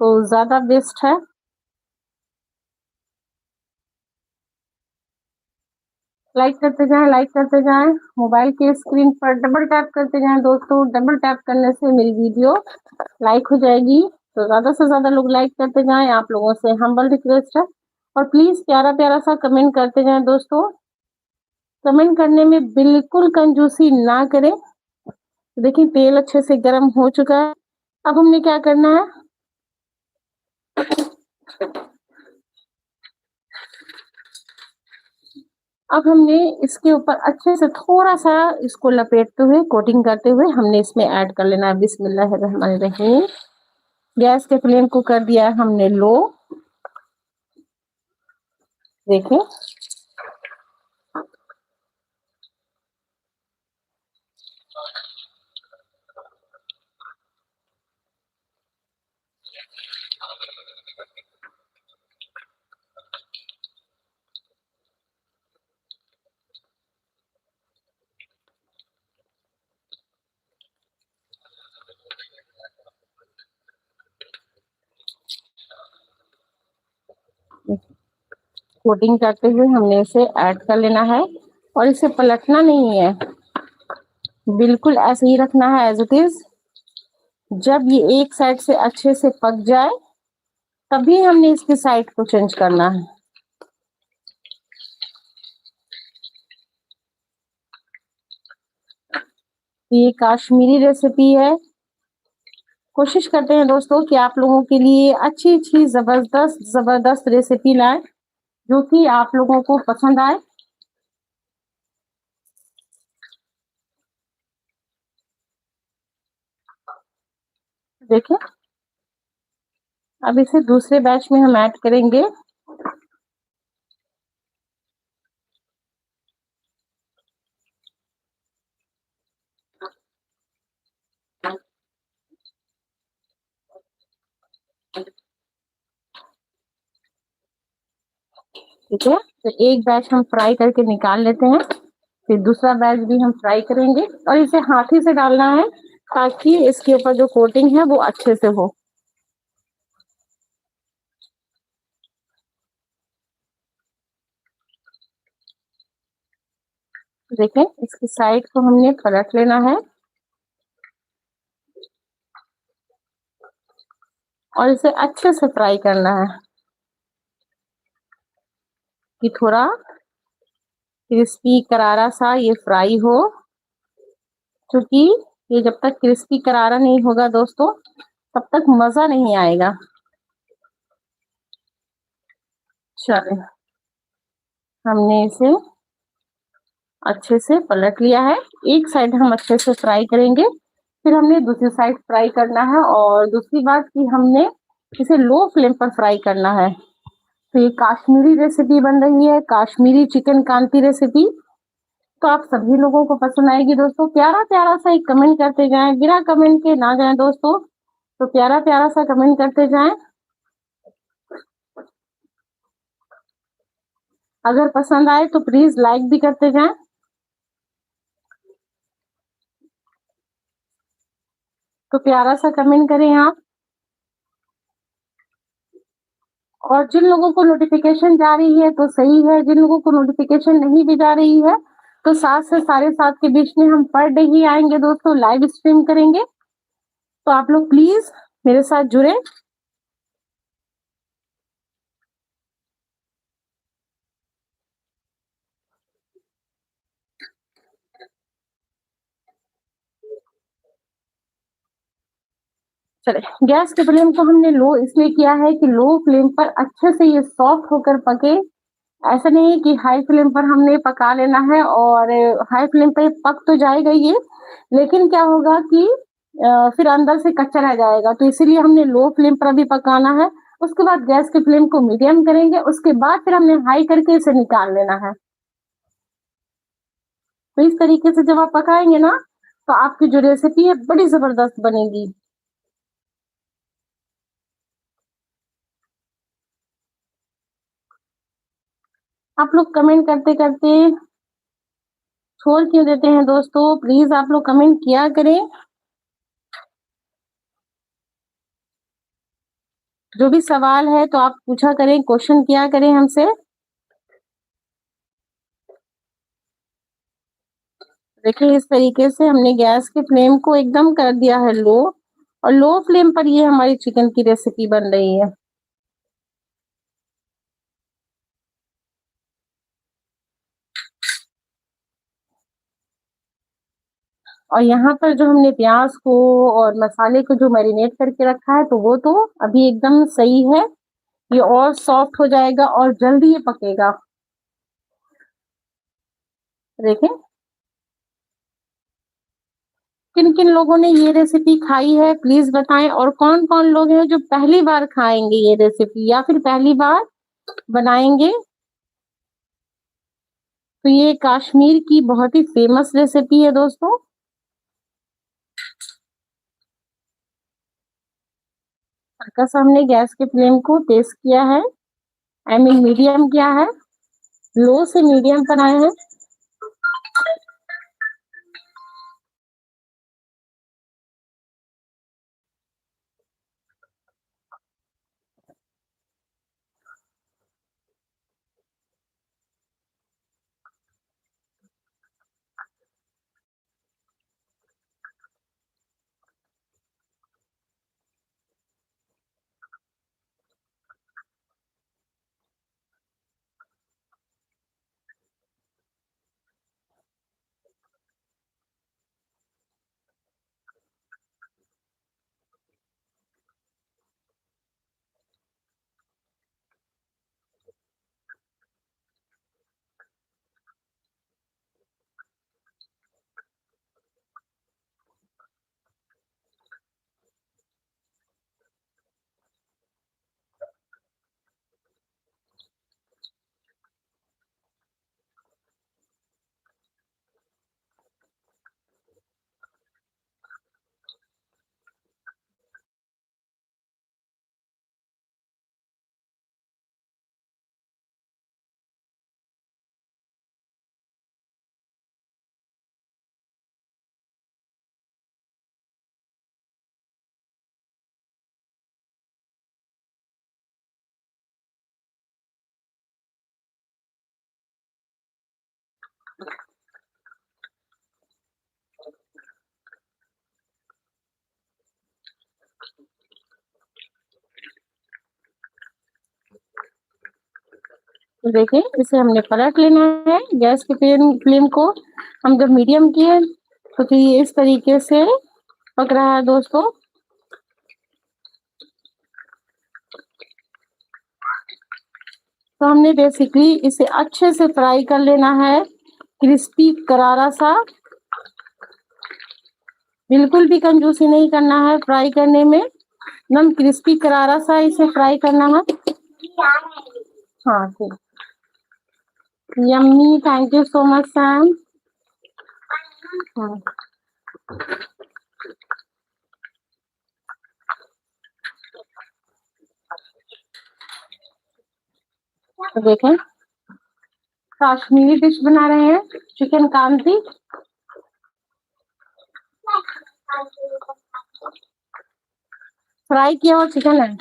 तो ज्यादा बेस्ट है। लाइक करते जाएं, लाइक करते जाएं। मोबाइल के स्क्रीन पर डबल टैप करते जाएं दोस्तों। डबल टैप करने से मेरी वीडियो लाइक हो जाएगी। तो ज्यादा से ज्यादा लोग लाइक करते जाएं, आप लोगों से हम्बल रिक्वेस्ट है। और प्लीज प्यारा प्यारा सा कमेंट करते जाएं दोस्तों। कमेंट करने में बिल्कुल कंजूसी ना करें। तो देखिए तेल अच्छे से गर्म हो चुका है। अब हमने क्या करना है, अब हमने इसके ऊपर अच्छे से थोड़ा सा इसको लपेटते हुए, कोटिंग करते हुए हमने इसमें ऐड कर लेना है। बिस्मिल्लाहिर्रहमानिर्रहीम। गैस के फ्लेम को कर दिया है हमने लो। देखें कोटिंग करते हुए हमने इसे ऐड कर लेना है। और इसे पलटना नहीं है, बिल्कुल ऐसे ही रखना है एज इट इज। जब ये एक साइड से अच्छे से पक जाए तभी हमने इसकी साइड को चेंज करना है। ये काश्मीरी रेसिपी है। कोशिश करते हैं दोस्तों कि आप लोगों के लिए अच्छी अच्छी जबरदस्त जबरदस्त रेसिपी लाएं जो कि आप लोगों को पसंद आए। देखिए अब इसे दूसरे बैच में हम ऐड करेंगे। ठीक है, तो एक बैच हम फ्राई करके निकाल लेते हैं, फिर दूसरा बैच भी हम फ्राई करेंगे। और इसे हाथ ही से डालना है ताकि इसके ऊपर जो कोटिंग है वो अच्छे से हो। देखें इसकी साइड को हमने पलट लेना है और इसे अच्छे से फ्राई करना है कि थोड़ा क्रिस्पी करारा सा ये फ्राई हो। क्योंकि ये जब तक क्रिस्पी करारा नहीं होगा दोस्तों तब तक मजा नहीं आएगा। चले, हमने इसे अच्छे से पलट लिया है। एक साइड हम अच्छे से फ्राई करेंगे, फिर हमने दूसरी साइड फ्राई करना है। और दूसरी बात कि हमने इसे लो फ्लेम पर फ्राई करना है। तो ये काश्मीरी रेसिपी बन रही है, काश्मीरी चिकन कांती रेसिपी। तो आप सभी लोगों को पसंद आएगी दोस्तों। प्यारा प्यारा सा एक कमेंट करते जाएं, बिना कमेंट के ना जाएं दोस्तों। तो प्यारा प्यारा सा कमेंट करते जाएं। अगर पसंद आए तो प्लीज लाइक भी करते जाएं। तो प्यारा सा कमेंट करें आप। और जिन लोगों को नोटिफिकेशन जा रही है तो सही है, जिन लोगों को नोटिफिकेशन नहीं भी जा रही है तो 7 से 7:30 के बीच में हम पर डे ही आएंगे दोस्तों, लाइव स्ट्रीम करेंगे। तो आप लोग प्लीज मेरे साथ जुड़े। चले, गैस के फ्लेम को हमने लो इसलिए किया है कि लो फ्लेम पर अच्छे से ये सॉफ्ट होकर पके। ऐसा नहीं है कि हाई फ्लेम पर हमने पका लेना है, और हाई फ्लेम पे पक तो जाएगा ये, लेकिन क्या होगा कि फिर अंदर से कच्चा रह जाएगा। तो इसीलिए हमने लो फ्लेम पर अभी पकाना है। उसके बाद गैस के फ्लेम को मीडियम करेंगे, उसके बाद फिर हमने हाई करके इसे निकाल लेना है। तो इस तरीके से जब आप पकाएंगे ना तो आपकी जो रेसिपी है बड़ी जबरदस्त बनेगी। आप लोग कमेंट करते करते छोड़ क्यों देते हैं दोस्तों? प्लीज आप लोग कमेंट किया करें। जो भी सवाल है तो आप पूछा करें, क्वेश्चन किया करें हमसे। देखिए इस तरीके से हमने गैस के फ्लेम को एकदम कर दिया है लो, और लो फ्लेम पर ये हमारी चिकन की रेसिपी बन रही है। और यहाँ पर जो हमने प्याज को और मसाले को जो मैरिनेट करके रखा है तो वो तो अभी एकदम सही है। ये और सॉफ्ट हो जाएगा और जल्दी ये पकेगा। देखें किन किन लोगों ने ये रेसिपी खाई है प्लीज बताएं, और कौन कौन लोग हैं जो पहली बार खाएंगे ये रेसिपी या फिर पहली बार बनाएंगे। तो ये कश्मीर की बहुत ही फेमस रेसिपी है दोस्तों। हल्का सा हमने गैस के फ्लेम को तेज किया है, आई मीन मीडियम किया है, लो से मीडियम पर आए हैं। तो देखिए इसे हमने पलट लेना है। गैस के फ्लेम को हम जब मीडियम किए तो फिर ये इस तरीके से पक रहा है दोस्तों। तो हमने बेसिकली इसे अच्छे से फ्राई कर लेना है, क्रिस्पी करारा सा। बिल्कुल भी कंजूसी नहीं करना है फ्राई करने में, एकदम क्रिस्पी करारा सा इसे फ्राई करना है। हाँ ठीक, yummy, thank you so much Sam. हाँ तो देखें कश्मीरी डिश बना रहे हैं, चिकन कांती। फ्राई किया हुआ चिकन है।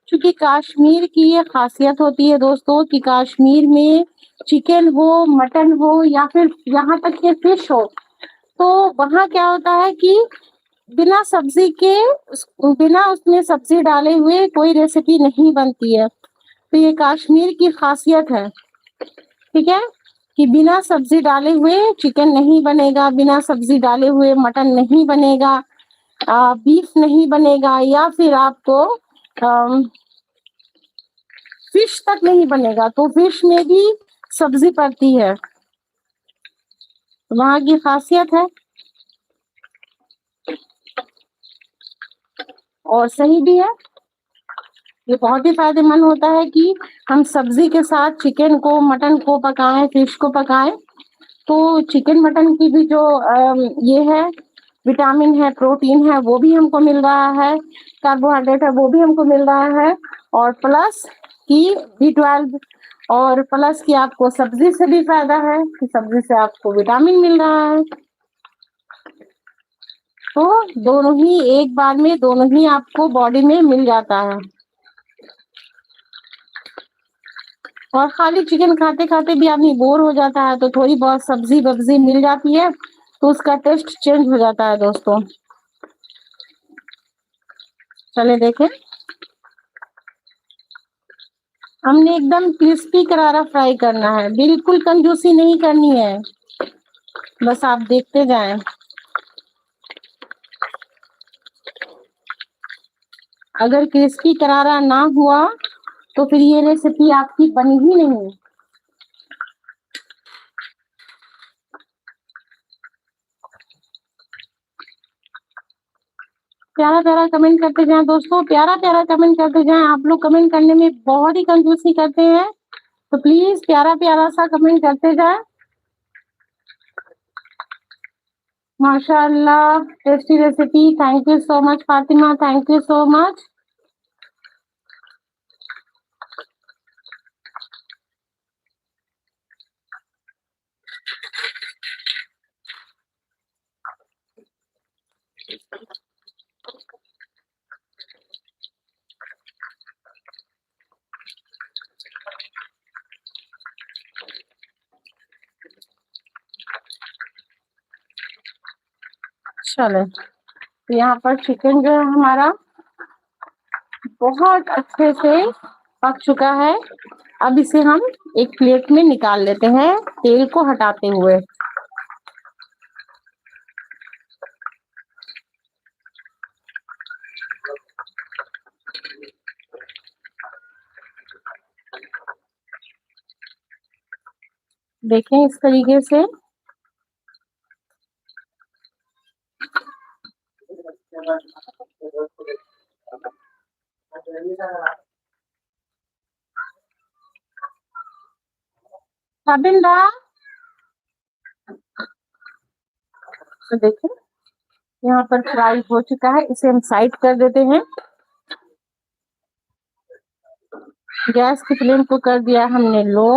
क्योंकि कश्मीर की ये खासियत होती है दोस्तों कि कश्मीर में चिकन हो, मटन हो या फिर यहाँ तक कि फिश हो, तो वहाँ क्या होता है कि बिना सब्जी के बिना उसमें सब्जी डाले हुए कोई रेसिपी नहीं बनती है। तो ये कश्मीर की खासियत है, ठीक है, कि बिना सब्जी डाले हुए चिकन नहीं बनेगा, बिना सब्जी डाले हुए मटन नहीं बनेगा, बीफ नहीं बनेगा, या फिर आपको फिश तक नहीं बनेगा। तो फिश में भी सब्जी पड़ती है, वहाँ की खासियत है और सही भी है। ये बहुत ही फायदेमंद होता है कि हम सब्जी के साथ चिकन को, मटन को पकाएं, फिश को पकाएं। तो चिकन मटन की भी जो ये है विटामिन है, प्रोटीन है, वो भी हमको मिल रहा है, कार्बोहाइड्रेट है वो भी हमको मिल रहा है, और प्लस की B12, और प्लस की आपको सब्जी से भी फायदा है कि सब्जी से आपको विटामिन मिल रहा है। तो दोनों ही एक बार में, दोनों ही आपको बॉडी में मिल जाता है। और खाली चिकन खाते खाते भी आदमी बोर हो जाता है, तो थोड़ी बहुत सब्जी वब्जी मिल जाती है तो उसका टेस्ट चेंज हो जाता है दोस्तों। चले देखें, हमने एकदम क्रिस्पी करारा फ्राई करना है, बिल्कुल कंजूसी नहीं करनी है, बस आप देखते जाएं। अगर क्रिस्पी करारा ना हुआ तो फिर ये रेसिपी आपकी बनी ही नहीं। प्यारा प्यारा कमेंट करते जाएं दोस्तों, प्यारा प्यारा कमेंट करते जाएं। आप लोग कमेंट करने में बहुत ही कंजूसी करते हैं, तो प्लीज प्यारा प्यारा सा कमेंट करते जाएं। माशाअल्लाह, tasty recipe. Thank you so much Fatima, thank you so much. चले, तो यहाँ पर चिकन जो है हमारा बहुत अच्छे से पक चुका है। अब इसे हम एक प्लेट में निकाल लेते हैं, तेल को हटाते हुए। देखें इस तरीके से। साबिंदा, तो देखें यहाँ पर फ्राई हो चुका है, इसे हम साइड कर देते हैं। गैस की फ्लेम को कर दिया हमने लो।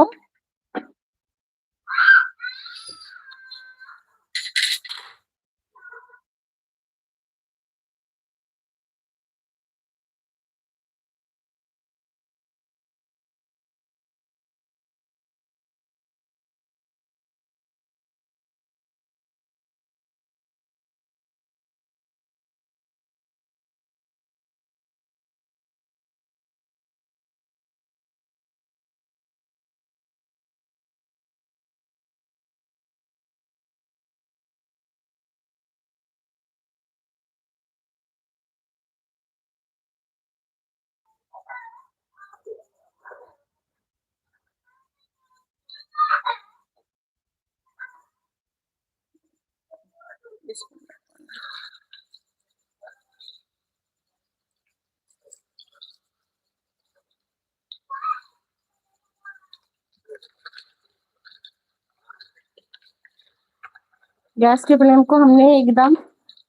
गैस की फ्लेम को हमने एकदम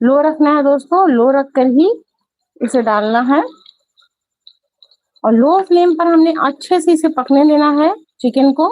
लो रखना है दोस्तों, लो रख कर ही इसे डालना है, और लो फ्लेम पर हमने अच्छे से इसे पकने देना है चिकन को।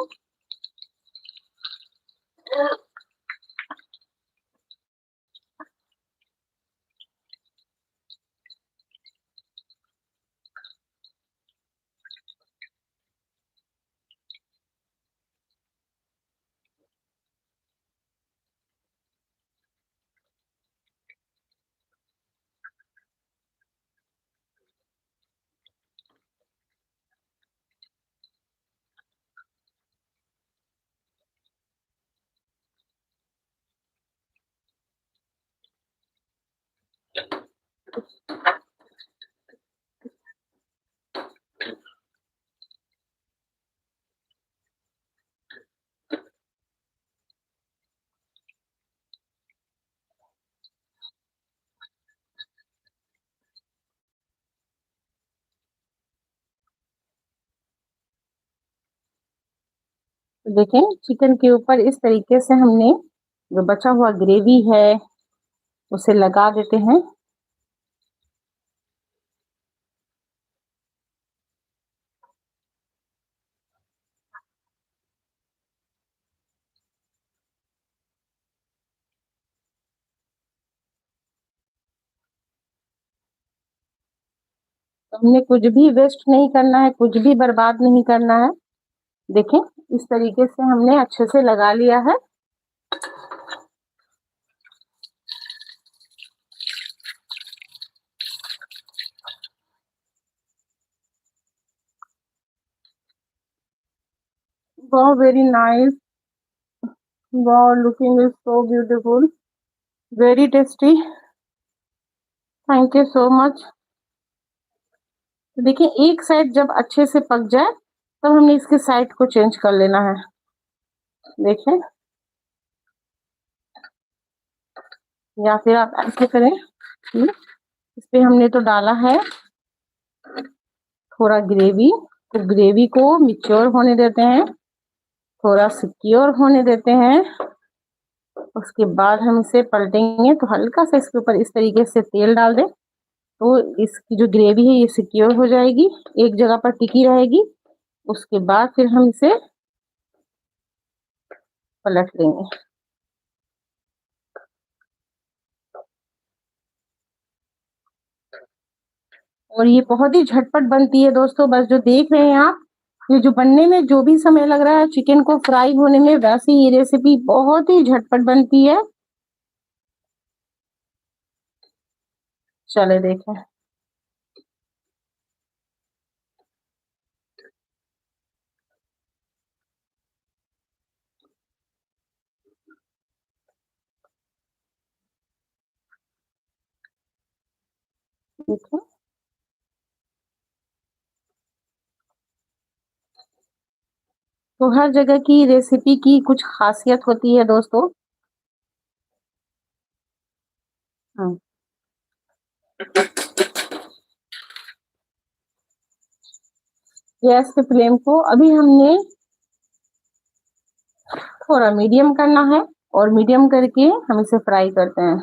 देखें चिकन के ऊपर इस तरीके से हमने जो बचा हुआ ग्रेवी है उसे लगा देते हैं। हमने कुछ भी वेस्ट नहीं करना है, कुछ भी बर्बाद नहीं करना है। देखें इस तरीके से हमने अच्छे से लगा लिया है। वाह वेरी नाइस, वाह looking is so beautiful, very tasty, thank you so much. देखिए एक साइड जब अच्छे से पक जाए तब हमने इसके साइड को चेंज कर लेना है। देखें या फिर आप ऐसे करें, इस पे हमने तो डाला है थोड़ा ग्रेवी, तो ग्रेवी को मिच्योर होने देते हैं, थोड़ा सिक्योर होने देते हैं। उसके बाद हम इसे पलटेंगे तो हल्का सा इसके ऊपर इस तरीके से तेल डाल दें तो इसकी जो ग्रेवी है ये सिक्योर हो जाएगी, एक जगह पर टिकी रहेगी। उसके बाद फिर हम इसे पलट देंगे। और ये बहुत ही झटपट बनती है दोस्तों, बस जो देख रहे हैं आप, ये जो बनने में जो भी समय लग रहा है चिकन को फ्राई होने में, वैसे ये रेसिपी बहुत ही झटपट बनती है। चले देखें, देखो तो हर जगह की रेसिपी की कुछ खासियत होती है दोस्तों। हाँ, गैस के फ्लेम को अभी हमने थोड़ा मीडियम करना है और मीडियम करके हम इसे फ्राई करते हैं।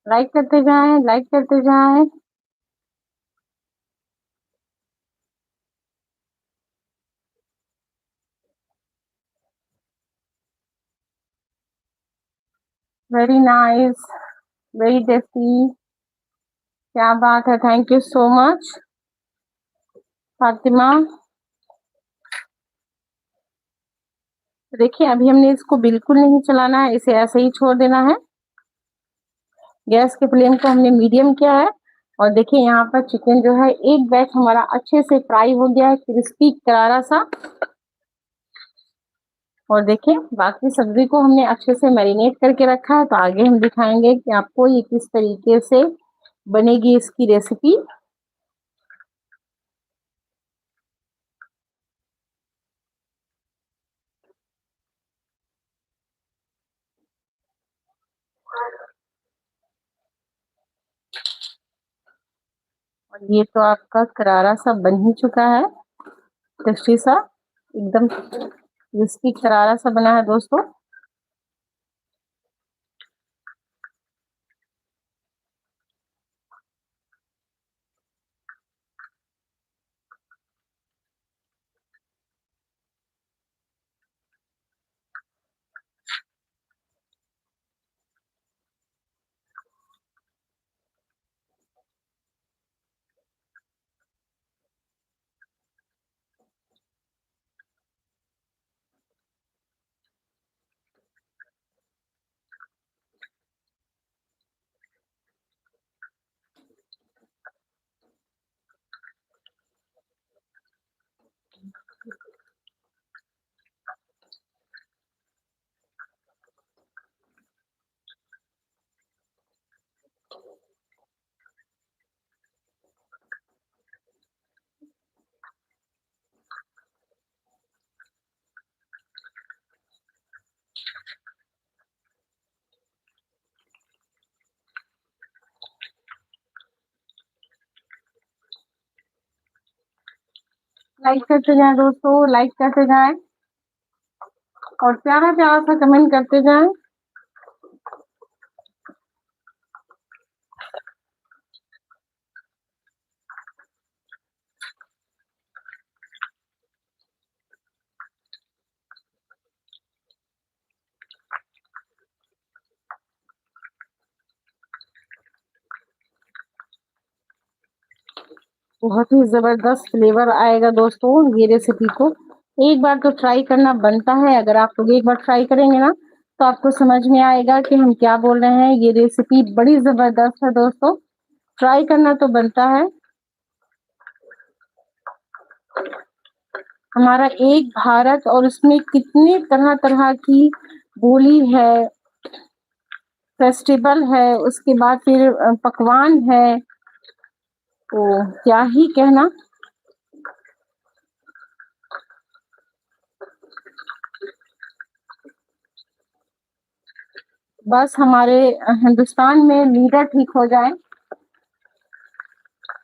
लाइक करते जाएं, लाइक करते जाएं। वेरी नाइस, वेरी टेस्टी, क्या बात है, thank you so much Fatima. देखिए अभी हमने इसको बिल्कुल नहीं चलाना है, इसे ऐसे ही छोड़ देना है। गैस के फ्लेम को हमने मीडियम किया है और देखिए यहाँ पर चिकन जो है एक बैच हमारा अच्छे से फ्राई हो गया है, क्रिस्पी करारा सा। और देखिए बाकी सब्जी को हमने अच्छे से मैरिनेट करके रखा है, तो आगे हम दिखाएंगे कि आपको ये किस तरीके से बनेगी इसकी रेसिपी। और ये तो आपका करारा सा बन ही चुका है, टेस्टी सा, एकदम क्रिस्पी करारा सा बना है दोस्तों। लाइक करते जाएं दोस्तों, लाइक करते जाएं और प्यारा प्यारा सा कमेंट करते जाएं। बहुत ही जबरदस्त फ्लेवर आएगा दोस्तों ये रेसिपी को एक बार तो ट्राई करना बनता है। अगर आप लोग एक बार ट्राई करेंगे ना तो आपको समझ में आएगा कि हम क्या बोल रहे हैं। ये रेसिपी बड़ी जबरदस्त है दोस्तों, ट्राई करना तो बनता है। हमारा एक भारत और उसमें कितने तरह तरह की बोली है, फेस्टिवल है, उसके बाद फिर पकवान है, तो क्या ही कहना। बस हमारे हिंदुस्तान में लीडर ठीक हो जाए,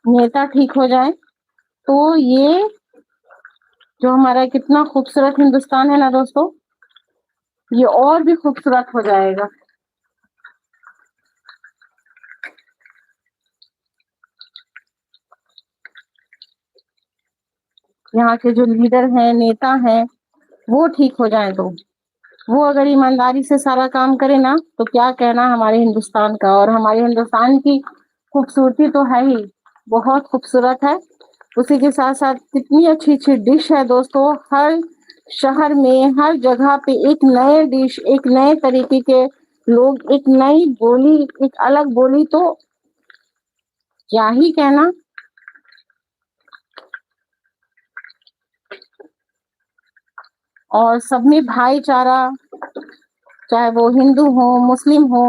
नेता ठीक हो जाए, तो ये जो हमारा कितना खूबसूरत हिंदुस्तान है ना दोस्तों, ये और भी खूबसूरत हो जाएगा। यहाँ के जो लीडर हैं, नेता हैं, वो ठीक हो जाए, तो वो अगर ईमानदारी से सारा काम करे ना तो क्या कहना हमारे हिंदुस्तान का। और हमारे हिंदुस्तान की खूबसूरती तो है ही, बहुत खूबसूरत है। उसी के साथ साथ कितनी अच्छी अच्छी डिश है दोस्तों। हर शहर में हर जगह पे एक नए डिश, एक नए तरीके के लोग, एक नई बोली, एक अलग बोली, तो क्या ही कहना। और सब में भाईचारा, चाहे वो हिंदू हो, मुस्लिम हो,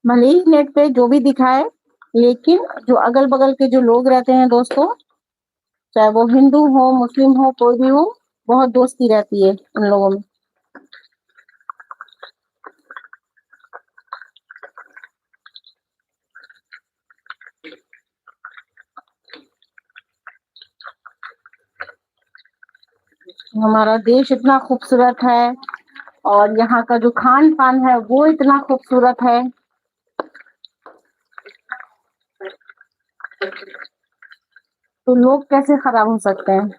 भले ही नेट पे जो भी दिखाए, लेकिन जो अगल बगल के जो लोग रहते हैं दोस्तों, चाहे वो हिंदू हो, मुस्लिम हो, कोई भी हो, बहुत दोस्ती रहती है उन लोगों में। हमारा देश इतना खूबसूरत है और यहाँ का जो खान पान है वो इतना खूबसूरत है, तो लोग कैसे खराब हो सकते हैं।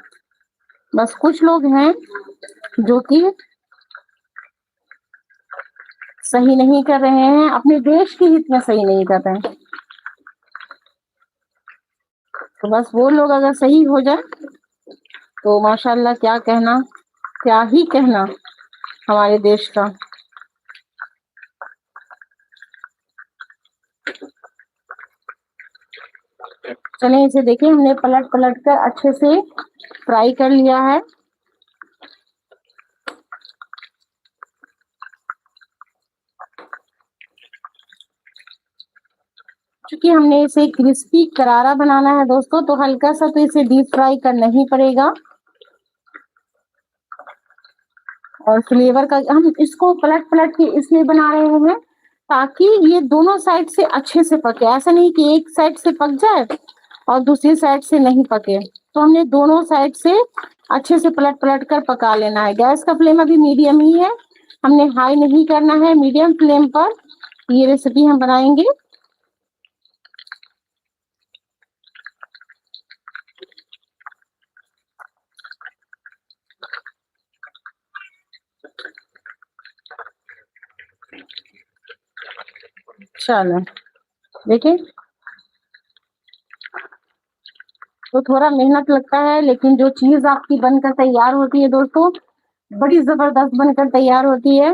बस कुछ लोग हैं जो कि सही नहीं कर रहे हैं, अपने देश के हित में सही नहीं कर रहे हैं। तो बस वो लोग अगर सही हो जाए तो माशाल्लाह, क्या कहना, क्या ही कहना हमारे देश का। चलिए इसे देखिए, हमने पलट पलट कर अच्छे से फ्राई कर लिया है। क्योंकि हमने इसे क्रिस्पी करारा बनाना है दोस्तों, तो हल्का सा तो इसे डीप फ्राई करना ही पड़ेगा। और फ्लेवर का हम इसको पलट पलट के इसलिए बना रहे हैं ताकि ये दोनों साइड से अच्छे से पके। ऐसा नहीं कि एक साइड से पक जाए और दूसरी साइड से नहीं पके, तो हमने दोनों साइड से अच्छे से पलट पलट कर पका लेना है। गैस का फ्लेम अभी मीडियम ही है, हमने हाई नहीं करना है, मीडियम फ्लेम पर ये रेसिपी हम बनाएंगे। चलो देखिए, तो थोड़ा मेहनत लगता है, लेकिन जो चीज आपकी बनकर तैयार होती है दोस्तों, बड़ी जबरदस्त बनकर तैयार होती है।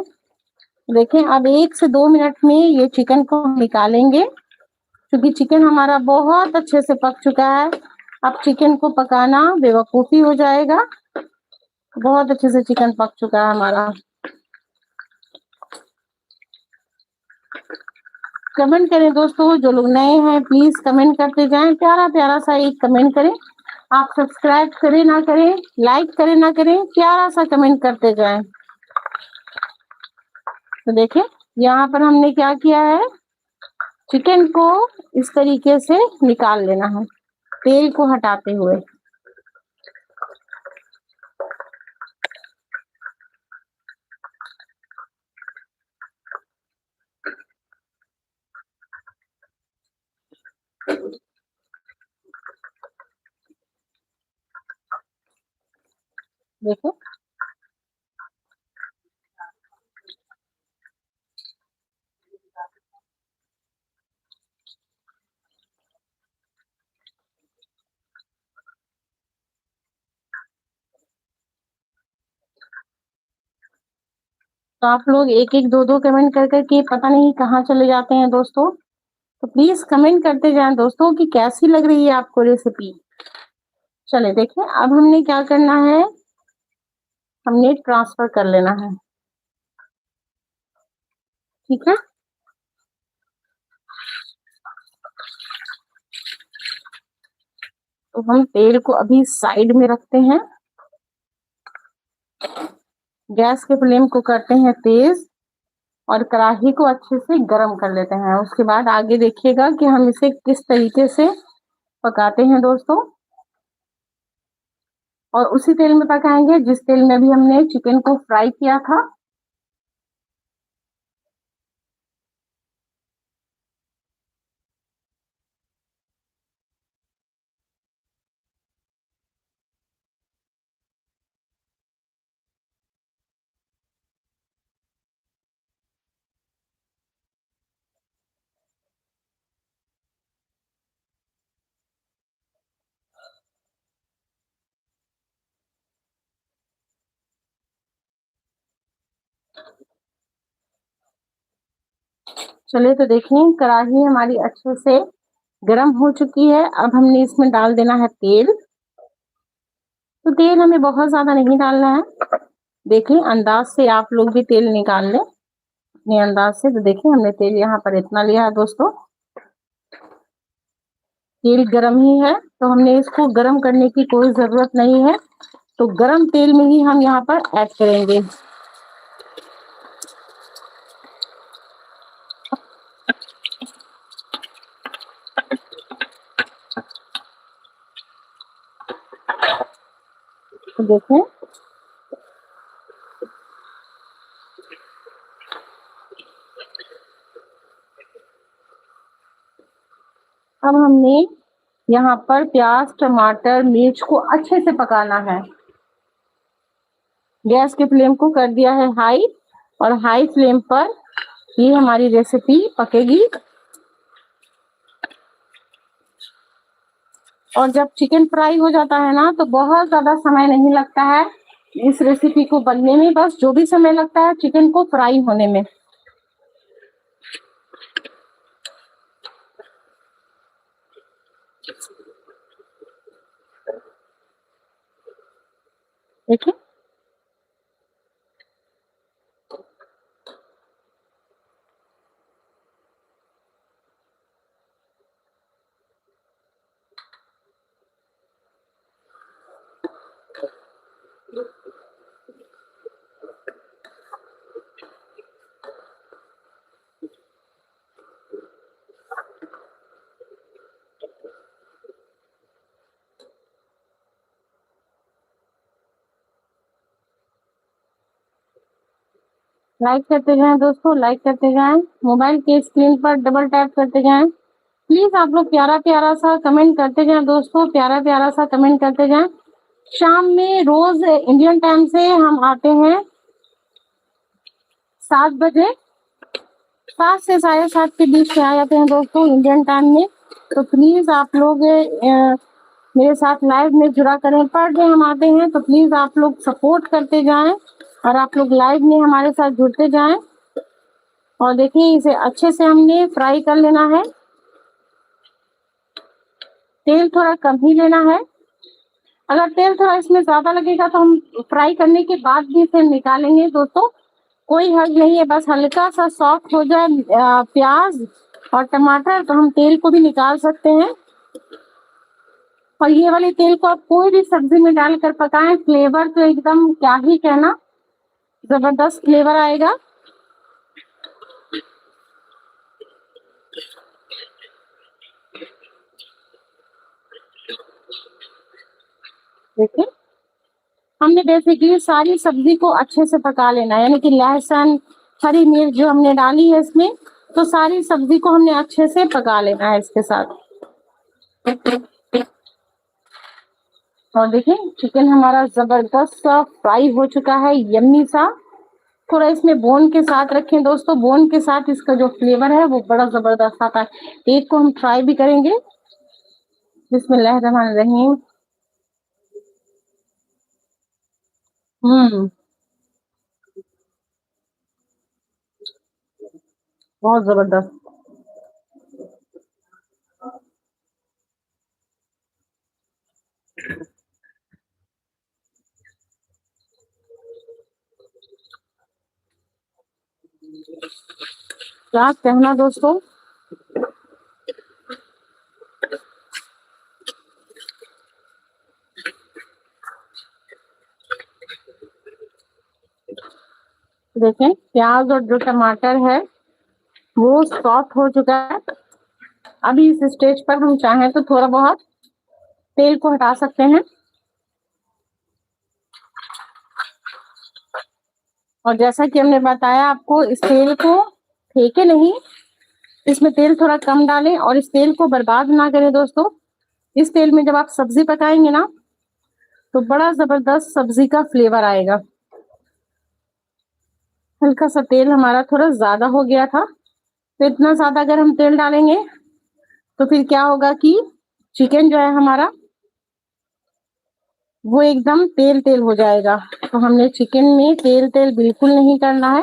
देखें, अब 1 से 2 मिनट में ये चिकन को निकालेंगे, क्योंकि चिकन हमारा बहुत अच्छे से पक चुका है। अब चिकन को पकाना बेवकूफी हो जाएगा, बहुत अच्छे से चिकन पक चुका है हमारा। कमेंट करें दोस्तों, जो लोग नए हैं प्लीज कमेंट करते जाएं, प्यारा प्यारा सा एक कमेंट करें। आप सब्सक्राइब करें ना करें, लाइक करें ना करें, प्यारा सा कमेंट करते जाएं। तो देखें, यहाँ पर हमने क्या किया है, चिकन को इस तरीके से निकाल लेना है, तेल को हटाते हुए। देखो तो आप लोग एक एक दो दो कमेंट कर करके पता नहीं कहाँ चले जाते हैं दोस्तों। तो प्लीज कमेंट करते जाएं दोस्तों कि कैसी लग रही है आपको रेसिपी। चले देखिए अब हमने क्या करना है, हमने ट्रांसफर कर लेना है। ठीक है, तो हम तेल को अभी साइड में रखते हैं, गैस के फ्लेम को करते हैं तेज और कढ़ाई को अच्छे से गरम कर लेते हैं। उसके बाद आगे देखिएगा कि हम इसे किस तरीके से पकाते हैं दोस्तों, और उसी तेल में पकाएंगे जिस तेल में भी हमने चिकन को फ्राई किया था। चलिए तो देखिए कढ़ाई हमारी अच्छे से गरम हो चुकी है। अब हमने इसमें डाल देना है तेल। तो तेल हमें बहुत ज्यादा नहीं डालना है, देखिए अंदाज से आप लोग भी तेल निकाल लें अपने अंदाज से। तो देखिए हमने तेल यहाँ पर इतना लिया है दोस्तों, तेल गरम ही है तो हमने इसको गरम करने की कोई जरूरत नहीं है। तो गरम तेल में ही हम यहाँ पर ऐड करेंगे। तो देखें अब हमने यहाँ पर प्याज टमाटर मिर्च को अच्छे से पकाना है। गैस के फ्लेम को कर दिया है हाई, और हाई फ्लेम पर ये हमारी रेसिपी पकेगी। और जब चिकन फ्राई हो जाता है ना तो बहुत ज्यादा समय नहीं लगता है इस रेसिपी को बनने में, बस जो भी समय लगता है चिकन को फ्राई होने में। देखिए लाइक करते जाएं दोस्तों, लाइक करते जाएं, मोबाइल के स्क्रीन पर डबल टैप करते जाएं। प्लीज आप लोग प्यारा प्यारा सा कमेंट करते जाएं दोस्तों, प्यारा प्यारा सा कमेंट करते जाएं। शाम में रोज इंडियन टाइम से हम आते हैं 7 बजे, 7 से 7:30 के बीच में आ जाते हैं दोस्तों इंडियन टाइम में। तो प्लीज आप लोग मेरे साथ लाइव में जुड़ा करें। पर डे हम आते हैं तो प्लीज आप लोग सपोर्ट करते जाएं और आप लोग लाइव में हमारे साथ जुड़ते जाएं। और देखिए इसे अच्छे से हमने फ्राई कर लेना है, तेल थोड़ा कम ही लेना है। अगर तेल थोड़ा इसमें ज्यादा लगेगा तो हम फ्राई करने के बाद भी इसे निकालेंगे दोस्तों, कोई हर्ज नहीं है। बस हल्का सा सॉफ्ट हो जाए प्याज और टमाटर तो हम तेल को भी निकाल सकते हैं। और ये वाले तेल को आप कोई भी सब्जी में डालकर पकाएं, फ्लेवर तो एकदम क्या ही कहना, जबरदस्त फ्लेवर आएगा। देखिए हमने बेसिकली सारी सब्जी को अच्छे से पका लेना है, यानी कि लहसुन हरी मिर्च जो हमने डाली है इसमें, तो सारी सब्जी को हमने अच्छे से पका लेना है इसके साथ। और देखिए चिकन हमारा जबरदस्त सा फ्राई हो चुका है, यम्मी सा। थोड़ा इसमें बोन के साथ रखें दोस्तों, बोन के साथ इसका जो फ्लेवर है वो बड़ा जबरदस्त आता है। एक को हम ट्राई भी करेंगे। बिस्मिल्लाहिर्रहमानिर्रहीम। हम्म, बहुत जबरदस्त। क्या कहना दोस्तों। देखें प्याज और जो टमाटर है वो सॉफ्ट हो चुका है। अभी इस स्टेज पर हम चाहें तो थोड़ा बहुत तेल को हटा सकते हैं। और जैसा कि हमने बताया आपको, इस तेल को फेंके नहीं, इसमें तेल थोड़ा कम डालें और इस तेल को बर्बाद ना करें दोस्तों। इस तेल में जब आप सब्जी पकाएंगे ना तो बड़ा जबरदस्त सब्जी का फ्लेवर आएगा। हल्का सा तेल हमारा थोड़ा ज्यादा हो गया था, तो इतना ज्यादा अगर हम तेल डालेंगे तो फिर क्या होगा कि चिकन जो है हमारा वो एकदम तेल तेल हो जाएगा। तो हमने चिकन में तेल तेल बिल्कुल नहीं करना है।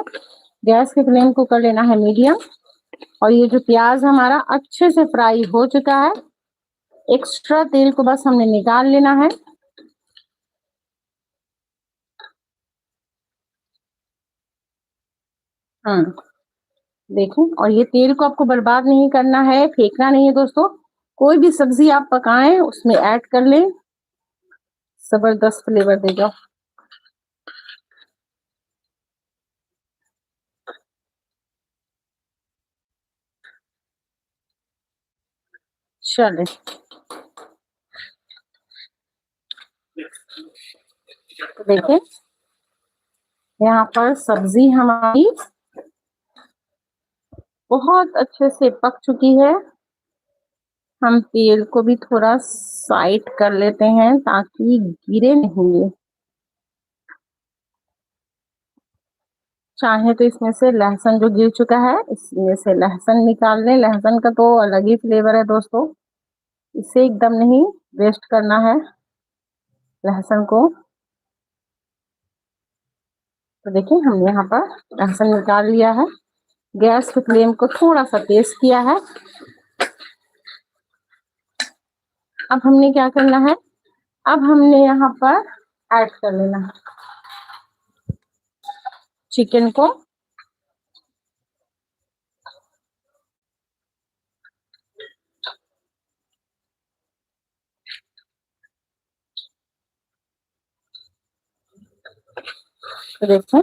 गैस के फ्लेम को कर लेना है मीडियम। और ये जो प्याज हमारा अच्छे से फ्राई हो चुका है, एक्स्ट्रा तेल को बस हमने निकाल लेना है। हाँ, देखो, और ये तेल को आपको बर्बाद नहीं करना है, फेंकना नहीं है दोस्तों। कोई भी सब्जी आप पकाएं उसमें ऐड कर लें, जबरदस्त फ्लेवर देगा। चले, तो देखिए यहाँ पर सब्जी हमारी बहुत अच्छे से पक चुकी है। हम तेल को भी थोड़ा साइड कर लेते हैं ताकि गिरे नहीं। चाहे तो इसमें से लहसुन जो गिर चुका है इसमें से लहसुन निकाल लें। लहसुन का तो अलग ही फ्लेवर है दोस्तों, इसे एकदम नहीं वेस्ट करना है लहसुन को। तो देखिए हमने यहाँ पर लहसुन निकाल लिया है, गैस के फ्लेम को थोड़ा सा तेज किया है। अब हमने क्या करना है, अब हमने यहाँ पर ऐड कर लेना है चिकन को। तो देखो,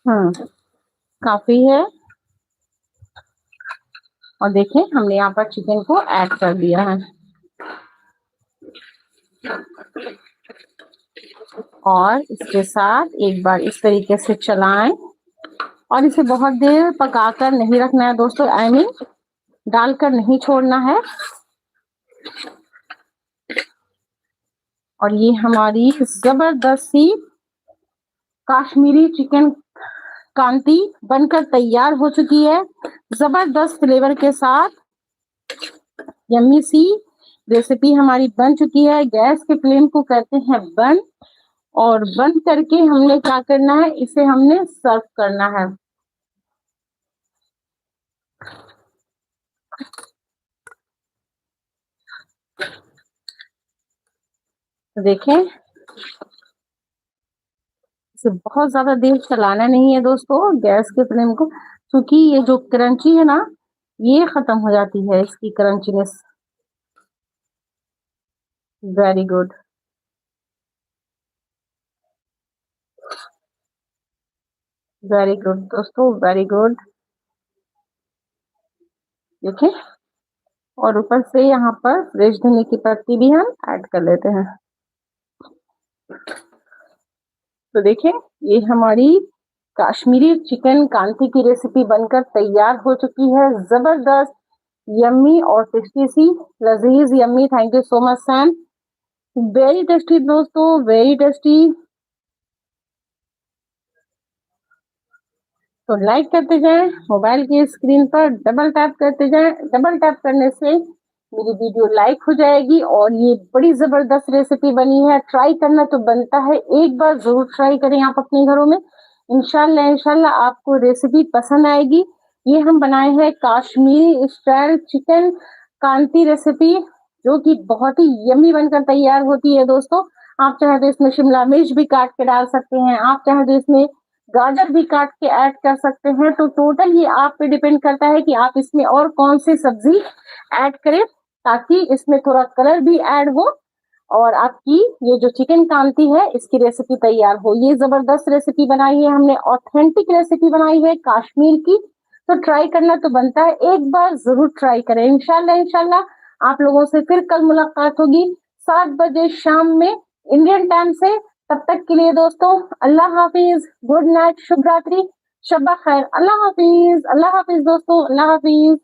हाँ, काफी है। और देखिए हमने यहाँ पर चिकन को ऐड कर दिया है और इसके साथ एक बार इस तरीके से चलाएं। और इसे बहुत देर पकाकर नहीं रखना है दोस्तों, आई मीन डालकर नहीं छोड़ना है। और ये हमारी जबरदस्त सी काश्मीरी चिकन कांती बनकर तैयार हो चुकी है, जबरदस्त फ्लेवर के साथ। यम्मी सी रेसिपी हमारी बन चुकी है। गैस के फ्लेम को करते हैं बंद, और बंद करके हमने क्या करना है, इसे हमने सर्व करना है। तो देखें, इसे बहुत ज्यादा देर चलाना नहीं है दोस्तों गैस के फ्लेम को, क्योंकि ये जो क्रंची है ना ये खत्म हो जाती है इसकी crunchiness. Very good. Very good दोस्तों, वेरी गुड। देखें, और ऊपर से यहाँ पर फ्रेश धनिया की पत्ती भी हम ऐड कर लेते हैं। तो देखें, ये हमारी काश्मीरी चिकन कांती की रेसिपी बनकर तैयार हो चुकी है, जबरदस्त यम्मी और टेस्टी सी लजीज yummy. Thank you so much Sam, very tasty दोस्तों, वेरी टेस्टी। तो लाइक करते जाएं, मोबाइल की स्क्रीन पर डबल टैप करते जाएं। डबल टैप करने से मेरी वीडियो लाइक हो जाएगी और ये बड़ी जबरदस्त रेसिपी बनी है। ट्राई करना तो बनता है, एक बार जरूर ट्राई करें आप अपने घरों में। इंशाल्लाह इंशाल्लाह आपको रेसिपी पसंद आएगी। ये हम बनाए हैं काश्मीरी स्टाइल चिकन कांती रेसिपी, जो कि बहुत ही यमी बनकर तैयार होती है दोस्तों। आप चाहे तो इसमें शिमला मिर्च भी काट के डाल सकते हैं, आप चाहे तो इसमें गाजर भी काट के ऐड कर सकते हैं। तो टोटल ये आप पे डिपेंड करता है कि आप इसमें और कौन सी सब्जी ऐड करें, ताकि इसमें थोड़ा कलर भी ऐड हो और आपकी ये जो चिकन कांती है इसकी रेसिपी तैयार हो। ये जबरदस्त रेसिपी बनाई है हमने, ऑथेंटिक रेसिपी बनाई है कश्मीर की। तो ट्राई करना तो बनता है, एक बार जरूर ट्राई करें। इंशाल्लाह इंशाल्लाह आप लोगों से फिर कल मुलाकात होगी 7 बजे शाम में इंडियन टाइम से। तब तक के लिए दोस्तों अल्लाह हाफिज, गुड नाइट, शुभ रात्रि, शब्बा खैर, अल्लाह हाफिज दोस्तों, अल्लाह हाफिज।